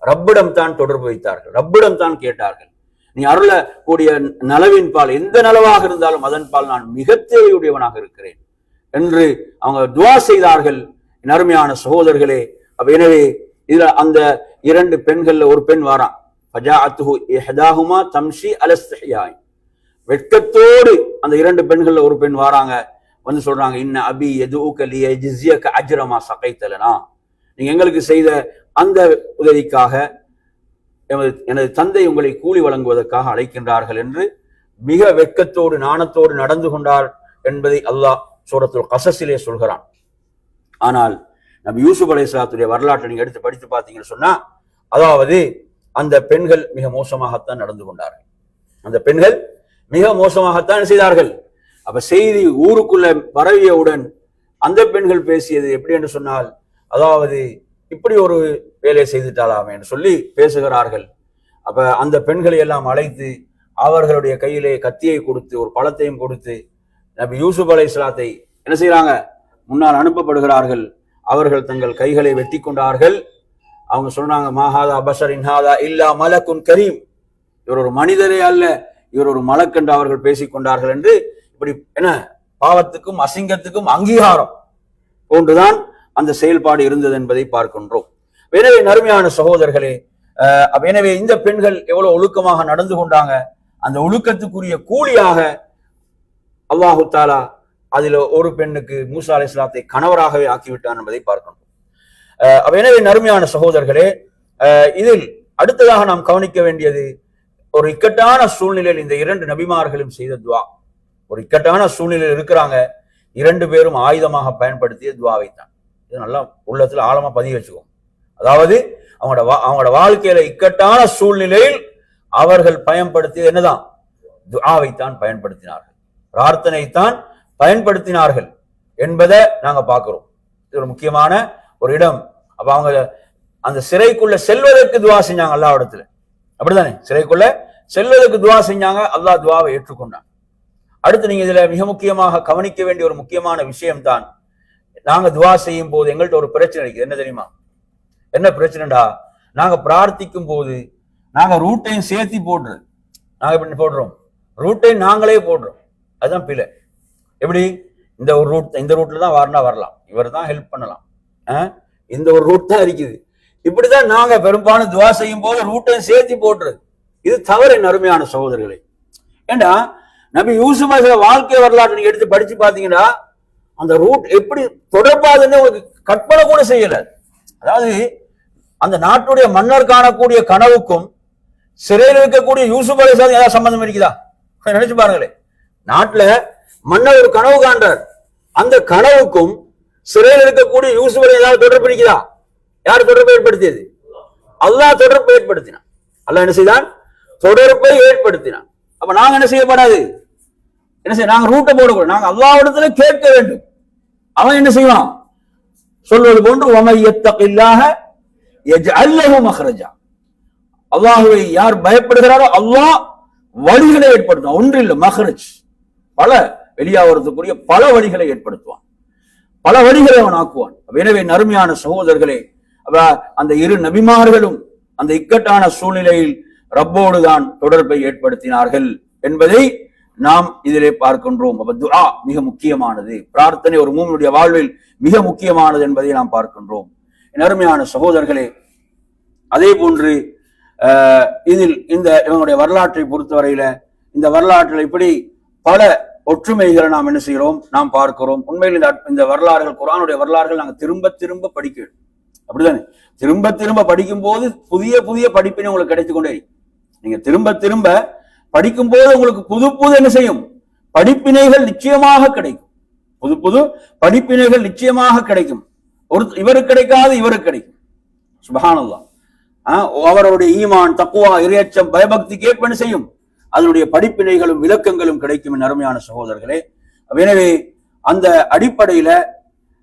ரப்பிடம் தான் தொடர்பு வைத்தார்கள், ரப்பிடம் தான் கேட்டார்கள், நீ அருள கூடிய நலவின் பால், எந்த நலவாக இருந்தாலும் அதன் பால் நான் மிக தேவையுடையவனாக இருக்கிறேன் என்று அவங்க துவா செய்தார்கள். அருமையான சகோதரர்களே, எனவே இதுல அந்த இரண்டு பெண்கள்ல ஒரு பெண் வாரான், ஃபஜாஅத்துஹு இஹ்தாஹுமா தம்ஷி அலா இஸ்திஹ்யாய். வெட்கத்தோடு அந்த இரண்டு பெண்கள்ல ஒரு பெண் வாராங்க, வந்து சொல்றாங்க, இன்ன அபி யதுஉக லியஜ்ஸியக அஜ்ர மா ஸகைதலனா. நீங்க எங்களுக்கு செய்த அந்த உதவிக்காக எனது தந்தை உங்களை கூலி வழங்குவதற்காக அழைக்கின்றார்கள் என்று மிக வெட்கத்தோடு நாணத்தோடு நடந்து கொண்டார் என்பதை அல்லாஹ் சூரத்துல் கஸஸிலே சொல்கிறான். ஆனால் நபி யூசுப் அலைஹிஸ்ஸலாத்துடைய வரலாற்றை நீங்க எடுத்து படித்து பார்த்தீங்கன்னு சொன்னா, அதாவது அந்த பெண்கள் மிக மோசமாகத்தான் நடந்து கொண்டார்கள். அந்த பெண்கள் மிக மோசமாகத்தான் செய்தார்கள். அப்ப செய்தி ஊருக்குள்ள பரவியவுடன் அந்த பெண்கள் பேசியது எப்படி என்று சொன்னால், அதாவது இப்படி ஒரு வேலையை செய்துட்டாலாமே என்று சொல்லி பேசுகிறார்கள். அப்ப அந்த பெண்களை எல்லாம் அழைத்து அவர்களுடைய கையிலே கத்தியை கொடுத்து ஒரு பழத்தையும் கொடுத்து நபி யூசுப் அலைஹிஸ்ஸலாத்தை என்ன செய்யறாங்க? முன்னால் அனுப்பப்படுகிறார்கள். அவர்கள் தங்கள் கைகளை வெட்டி கொண்டார்கள். அவங்க சொன்னாங்க, மாஹாதா பஷரின் ஹாதா இல்லா மலக்குன் கரீம். இவர் ஒரு மனிதரே அல்ல, இவர் ஒரு மலக் என்று அவர்கள் பேசிக்கொண்டார்கள் என்று இப்படி என்ன பாவத்துக்கும் அசிங்கத்துக்கும் அங்கீகாரம் போன்றுதான் அந்த செயல்பாடு இருந்தது என்பதை பார்க்கின்றோம். எனவே நறுமையான சகோதரர்களே, எனவே இந்த பெண்கள் எவ்வளவு ஒழுக்கமாக நடந்து கொண்டாங்க. அந்த ஒழுக்கத்துக்குரிய கூலியாக அல்லாஹு தாலா அதுல ஒரு பெண்ணுக்கு மூசா அலைஹிஸ்ஸலாத்தை கணவராகவே ஆக்கிவிட்டான் என்பதை பார்க்கணும். எனவே நறுமையான சகோதரர்களே, இதில் அடுத்ததாக நாம் கவனிக்க வேண்டியது, ஒரு இக்கட்டான சூழ்நிலையில் இந்த இரண்டு நபிமார்களும் செய்த துவா. ஒரு இக்கட்டான சூழ்நிலையில் இருக்கிறாங்க, இரண்டு பேரும் ஆயுதமாக பயன்படுத்திய துவாவை தான். இது நல்லா உள்ளத்துல ஆழமா பதிய வச்சுக்கோங்க. அதாவது அவங்களோட வாழ்க்கையில இக்கட்டான சூழ்நிலையில் அவர்கள் பயன்படுத்தியது என்னதான்? துஆவைத்தான் பயன்படுத்தினார்கள், பிரார்த்தனைத்தான் பயன்படுத்தினார்கள் என்பதை நாங்க பார்க்கிறோம். இது ஒரு முக்கியமான ஒரு இடம். அப்ப அவங்க அந்த சிறைக்குள்ள செல்வதற்கு துவா செஞ்சாங்க அல்லாஹ் இடத்துல, அப்படித்தானே? சிறைக்குள்ள செல்வதற்கு துவா செஞ்சாங்க, அல்லாஹ் துவாவை ஏற்றுக்கொண்டான். அடுத்து நீங்க இதுல மிக முக்கியமாக கவனிக்க வேண்டிய ஒரு முக்கியமான விஷயம் தான், நாங்க துவா செய்யும் போது எங்கள்கிட்ட ஒரு பிரச்சனை இருக்குது. என்ன தெரியுமா? என்ன பிரச்சனைடா? நாங்க பிரார்த்திக்கும் போது நாங்க ரூட்டையும் சேர்த்தி போடுறோம். நாங்க எப்படி போடுறோம்? ரூட்டையும் நாங்களே போடுறோம். அதுதான் பிழை. எப்படி? இந்த ஒரு ரூட், இந்த ரூட்ல தான் வரலாம், இவர் தான் ஹெல்ப் பண்ணலாம், இந்த ஒரு ரூட் தான் இருக்குது. இப்படிதான் நாங்க பெரும்பாலும் துவா செய்யும் போது ரூட்டையும் சேர்த்து போட்டுறது. இது தவறு என் அருமையான சகோதரர்களை. ஏண்டா நபி யூசுப் வாழ்க்கை வரலாற்று நீங்க எடுத்து படிச்சு பாத்தீங்கன்னா அந்த ரூட் எப்படி தொடர்பாதுன்னு உங்களுக்கு கற்பனை கூட செய்யல. அதாவது அந்த நாட்டுடைய மன்னர் காணக்கூடிய கனவுக்கும் சிறையில் இருக்கக்கூடிய யூசுப் அலைஹிஸ்ஸலாம் ஏதாவது சம்பந்தம் இருக்குதா? நினைச்சு பாருங்களேன். நாட்டுல மன்னர் ஒரு கனவு காண்றார், அந்த கனவுக்கும் சிறையில் இருக்கக்கூடிய யூசுப் அலைஹிஸ்ஸலாம் ஏதாவது தொடர்பு இருக்குதா? யார் தொடர்பை ஏற்படுத்தியது? அல்லாஹ் தொடர்பை ஏற்படுத்தினான். அல்லாஹ் என்ன செய்தான்? தொடர்பை ஏற்படுத்தினான். அப்ப நாங்க என்ன செய்யப்படாது? என்ன செய்ய? நாங்க ரூட்டை போடக்கூடாது. நாங்க அல்லாஹ்விடத்துல கேட்க வேண்டும். அவன் என்ன செய்வான்? சொல்வது போன்று வமையத்தகில்லாஹ யஜ்அல் லஹு மக்ரஜா. அல்லாஹ்வை யார் பயப்படுகிறாரோ அல்லாஹ் வழிகளை ஏற்படுத்துவான். ஒன்றில்லை, மக்ரஜ், பல வெளியாகிறதுக்குரிய பல வழிகளை ஏற்படுத்துவான், பல வழிகளை அவன் ஆக்குவான். எனவே நறுமையான சகோதரர்களே, அந்த இரு நபிமார்களும் அந்த இக்கட்டான சூழ்நிலையில் ரப்போடு தான் தொடர்பை ஏற்படுத்தினார்கள் என்பதை நாம் இதிலே பார்க்கின்றோம். அப்ப துஆ மிக முக்கியமானது, பிரார்த்தனை ஒரு மூமினுடைய வாழ்வில் மிக முக்கியமானது என்பதை நாம் பார்க்கின்றோம். அருமையான சகோதரர்களே, அதே போன்று இதில் இந்த இவங்களுடைய வரலாற்றை பொறுத்தவரையில இந்த வரலாற்றில் இப்படி பல ஒற்றுமைகளை நாம் என்ன செய்கிறோம்? நாம் பார்க்கிறோம். உண்மையில் இந்த வரலாறுகள், குர்ஆனுடைய வரலாறுகள் நாங்கள் திரும்ப திரும்ப படிக்கணும். அப்படிதானே? திரும்ப திரும்ப படிக்கும் போது புதிய புதிய படிப்பினை உங்களுக்கு கிடைத்து கொண்டே. நீங்க திரும்ப திரும்ப படிக்கும் போது உங்களுக்கு புது புது என்ன செய்யும்? படிப்பினைகள் நிச்சயமாக கிடைக்கும். புது புது படிப்பினைகள் நிச்சயமாக கிடைக்கும். இவருக்கு கிடைக்காது, இவருக்கு கிடைக்கும். சுப்ஹானல்லாஹ். அவருடைய ஈமான், தக்வா, இறையச்சம், பயபக்திக்கு ஏற்ப என்ன செய்யும்? அதனுடைய படிப்பினைகளும் விளக்கங்களும் கிடைக்கும். என் அருமையான சகோதரர்களே, எனவே அந்த அடிப்படையில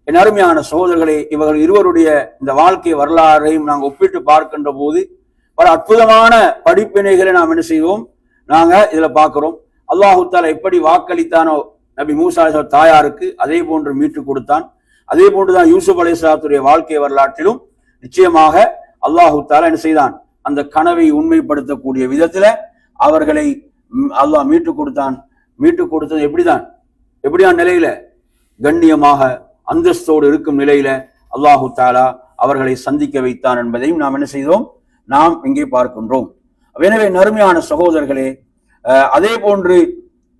என் அருமையான சகோதரர்களே, இவர்கள் இருவருடைய இந்த வாழ்க்கை வரலாறையும் நாங்கள் ஒப்பிட்டு பார்க்கின்ற போது பல அற்புதமான படிப்பினைகளை நாம் என்ன செய்வோம்? நாங்க இதுல பார்க்கிறோம். அல்லாஹு தஆலா எப்படி வாக்களித்தானோ நபி மூசா அலைஹிஸ்ஸலாம் தாயாருக்கு, அதே போன்று மீட்டு கொடுத்தான். அதே போன்றுதான் யூசுப் அலைஹிஸ்ஸலாத்துடைய வாழ்க்கை வரலாற்றிலும் நிச்சயமாக அல்லாஹு தஆலா என்ன செய்தான்? அந்த கனவை உண்மைப்படுத்தக்கூடிய விதத்துல அவர்களை அல்லாஹ் மீட்டு கொடுத்தான். மீட்டு கொடுத்தது எப்படியான நிலையில? கண்ணியமாக அந்தஸ்தோடு இருக்கும் நிலையில அல்லாஹு தஆலா அவர்களை சந்திக்க வைத்தான் என்பதையும் நாம் என்ன செய்தோம்? நாம் இங்கே பார்க்கின்றோம். எனவே நறுமையான சகோதரர்களே, அதே போன்று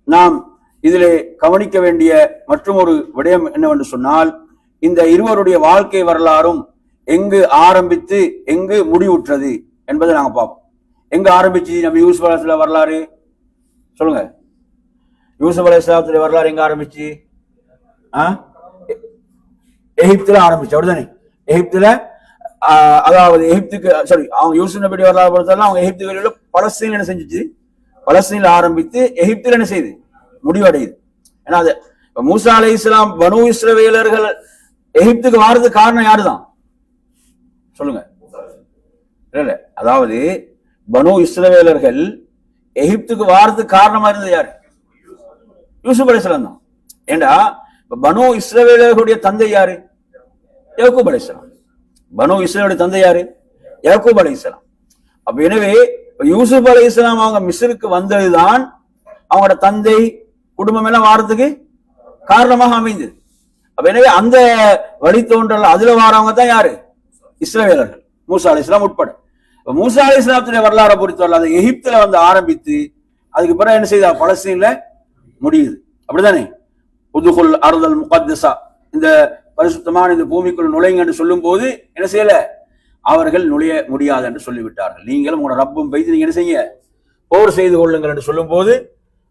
நாம் இதிலே கவனிக்க வேண்டிய மற்றும் ஒரு விடயம் என்னவென்று சொன்னால், இந்த இருவருடைய வாழ்க்கை வரலாறும் எங்கு ஆரம்பித்து எங்கு முடிவுற்றது என்பதை நாங்க பார்ப்போம். எங்க ஆரம்பிச்சு நம்ம யூசுப் அலைஹிஸ்ஸலாம் வரலாறு சொல்லுங்க. யூசுப் அலைஹிஸ்ஸலாத்துடைய வரலாறு எங்க ஆரம்பிச்சு? எகிப்துல ஆரம்பிச்சு. அப்படிதானே? எகிப்துல, அதாவது எகிப்துக்கு அவங்க யூசுப் நபியுடைய வரலாறு பொறுத்தாலும் அவங்க எகிப்து பலஸ்தீன் என்ன செஞ்சிச்சு? பலஸ்தீன்ல ஆரம்பித்து எகிப்துல என்ன செய்யுது? முடிவடையுது. ஏன்னா அது மூசா அலைஹிஸ்ஸலாம் பனு இஸ்ரவேலர்கள் எகிப்துக்கு வாரதுக்கு காரணம் யாருதான் சொல்லுங்க? இல்ல, அதாவது பனு இஸ்ரவேலர்கள் எகிப்துக்கு வாரதுக்கு காரணமா இருந்தது யாரு? யூசுப் அலைஹிஸ்ஸலாம் தான். ஏண்டா பனு இஸ்ரவேலர்களுடைய தந்தை யாரு? யாக்கூப் அலைஹிஸ்ஸலாம். பனு இஸ்ரவேலுடைய தந்தை யாரு? யாக்கூப் அலைஹிஸ்ஸலாம். அப்ப எனவே யூசுப் அலைஹிஸ்ஸலாம் அவங்க மிஸ்ருக்கு வந்ததுதான் அவங்களோட தந்தை குடும்பம் எல்லாம் வாரத்துக்கு காரணமாக அமைந்தது. அப்ப எனவே அந்த வழித்தோன்றல் அதுல வாரவங்க தான் யாரு? இஸ்ரவேலர்கள், மூசா அலைஹிஸ்ஸலாம் உட்பட. மூசா அலைஹிஸ்ஸலாத்துடைய வரலாறை பொறுத்தவரை அது எகிப்துல வந்து ஆரம்பித்து அதுக்கு பிறகு என்ன செய்தா? பலஸ்தீன்ல முடியுது. அப்படிதானே? உதுகுல் அர்தல் முகத்தஸா, இந்த பரிசுத்தமான இந்த பூமிக்குள் நுழைங்க என்று சொல்லும் போது என்ன செய்யல? அவர்கள் நுழைய முடியாது என்று சொல்லிவிட்டார்கள். நீங்களும் உங்களோட ரப்பும் பெய்து நீங்க என்ன செய்ய? போர் செய்து கொள்ளுங்கள் என்று சொல்லும் போது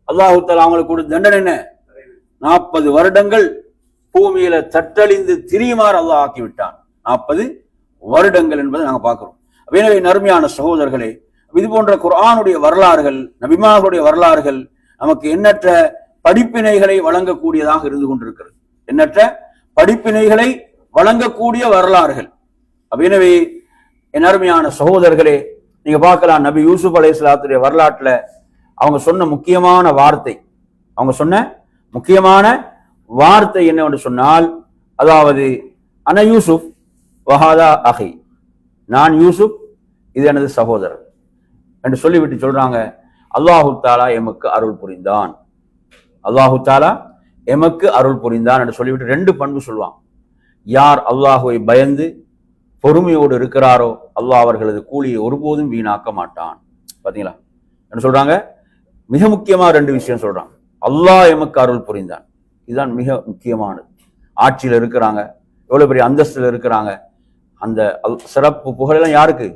அல்லாஹு தஆலா அவங்களுக்கு கொடுத்த தண்டனை என்ன? 40 வருடங்கள் பூமியில தட்டழிந்து திரியுமாறு அல்லாஹ் ஆக்கிவிட்டான். 40 வருடங்கள் என்பதை நாங்க பார்க்கிறோம். எனவே நறுமையான சகோதரர்களே, இது போன்ற குர்ஆனுடைய வரலாறுகள், நபிமார்களுடைய வரலாறுகள் நமக்கு எண்ணற்ற படிப்பினைகளை வழங்கக்கூடியதாக இருந்து கொண்டிருக்கிறது. எண்ணற்ற படிப்பினைகளை வழங்கக்கூடிய வரலாறுகள். எனவே என் அருமையான சகோதரர்களே, நீங்க பார்க்கலாம் நபி யூசுப் அலைஹிஸ்ஸலாத்துடைய வரலாற்றுல அவங்க சொன்ன முக்கியமான வார்த்தை என்னவென்று சொன்னால், அதாவது அன யூசுப் வஹாதா அஹி, நான் யூசுப், இது எனது சகோதரர் என்று சொல்லிவிட்டு சொல்றாங்க, அல்லாஹு தஆலா எமக்கு அருள் புரிந்தான், அல்லாஹு தஆலா எமக்கு அருள் புரிந்தான் என்று சொல்லிவிட்டு 2 பண்பு சொல்லுவான். யார் அல்லாஹுவை பயந்து பொறுமையோடு இருக்கிறாரோ அல்லாஹ் அவர்களது கூலியை ஒருபோதும் வீணாக்க மாட்டான். பாத்தீங்களா என்ன சொல்றாங்க? மிக முக்கியமா 2 விஷயம் சொல்றாங்க. அல்லாஹ் எமக்கு அருள் புரிந்தான், இதுதான் மிக முக்கியமானது. ஆட்சியில் இருக்கிறாங்க, எவ்வளவு பெரிய அந்தஸ்துல இருக்கிறாங்க, அந்த சிறப்பு புகழெல்லாம் யாருக்கு?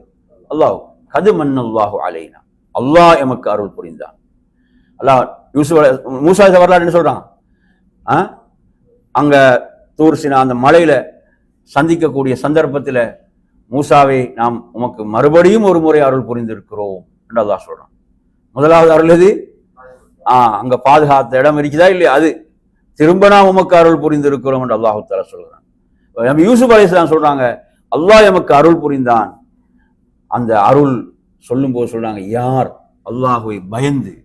அல்லாஹ். கது மன்னல்லாஹு அலைனா, அல்லாஹ் எமக்கு அருள் புரிந்தான். அல்லாஹ் மூசா வரலாறு என்ன சொல்றான்? அங்க தூர் சினா அந்த மலையில சந்திக்கக்கூடிய சந்தர்ப்பத்துல மூசாவை நாம் உமக்கு மறுபடியும் ஒரு முறை அருள் புரிந்திருக்கிறோம் என்று அல்லாஹ் சொல்றான். முதலாவது அருள் எது? அங்க பாதுகாத்த இடம் இருக்குதா இல்லையா, அது திரும்ப நாம் உமக்கு அருள் புரிந்திருக்கிறோம் என்று அல்லாஹு தஆலா சொல்றான். நம்ம யூசுப் அலைஹிஸ்ஸலாம் சொல்றாங்க அல்லாஹ் எமக்கு அருள் புரிந்தான். அந்த அருள் சொல்லும் போது சொல்றாங்க, யார் அல்லாஹுவை பயந்து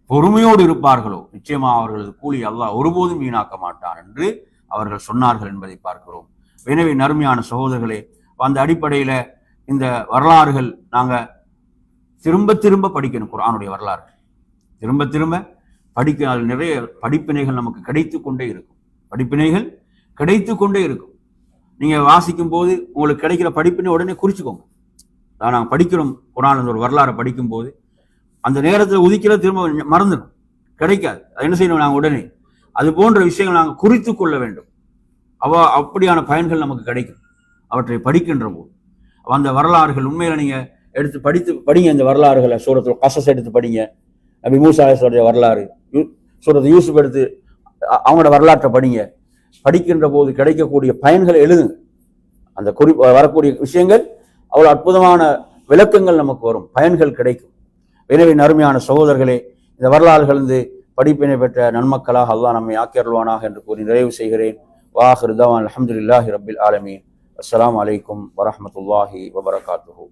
பொறுமையோடு இருப்பார்களோ நிச்சயமா அவர்களது கூலி அல்லாஹ் ஒருபோதும் வீணாக்க மாட்டான் என்று அவர்கள் சொன்னார்கள் என்பதை பார்க்கிறோம். எனவே நறுமையான சகோதரர்களே, அந்த அடிப்படையில இந்த வரலாறுகள் நாங்க திரும்ப திரும்ப படிக்கணும். குர்ஆனுடைய வரலாறு திரும்ப திரும்ப படிக்க, நிறைய படிப்பினைகள் நமக்கு கிடைத்து கொண்டே இருக்கும். படிப்பினைகள் கிடைத்து கொண்டே இருக்கும். நீங்க வாசிக்கும் போது உங்களுக்கு கிடைக்கிற படிப்பினை உடனே குறிச்சுக்கோங்க. நாங்கள் படிக்கிறோம் குர்ஆன் ஒரு வரலாறு படிக்கும் போது அந்த நேரத்தில் ஒதுக்கிற திரும்ப மறந்துடும், கிடைக்காது. அது என்ன செய்யணும்? நாங்கள் உடனே அது போன்ற விஷயங்கள் நாங்கள் குறித்து கொள்ள வேண்டும். அப்படியான பயன்கள் நமக்கு கிடைக்கும் அவற்றை படிக்கின்ற போது. அந்த வரலாறுகள் உண்மையில நீங்க எடுத்து படிங்க. இந்த வரலாறுகளை சூரத்துல் கஸஸ் எடுத்து படிங்க, நபி மூசா அலைஹிஸ்ஸலாமுடைய வரலாறு, சூரத்து யூசுப் எடுத்து அவங்களோட வரலாற்றை படிங்க. படிக்கின்ற போது கிடைக்கக்கூடிய பயன்களை எழுதுங்க. அந்த வரக்கூடிய விஷயங்கள் அவ்வளவு அற்புதமான விளக்கங்கள் நமக்கு வரும், பயன்கள் கிடைக்கும். எனவே அருமையான சகோதரர்களே, இந்த வரலாறுகள் படிப்பினை பெற்ற நன்மக்களாக அல்லாஹ் நம்மை ஆக்கியருள்வானாக என்று கூறி நிறைவு செய்கிறேன். வாஹிரு தஅவானா அல்ஹம்துலில்லாஹி ரப்பில் ஆலமீன். அஸ்ஸலாமு அலைக்கும் வரஹ்மத்துல்லாஹி வபரகாத்துஹு.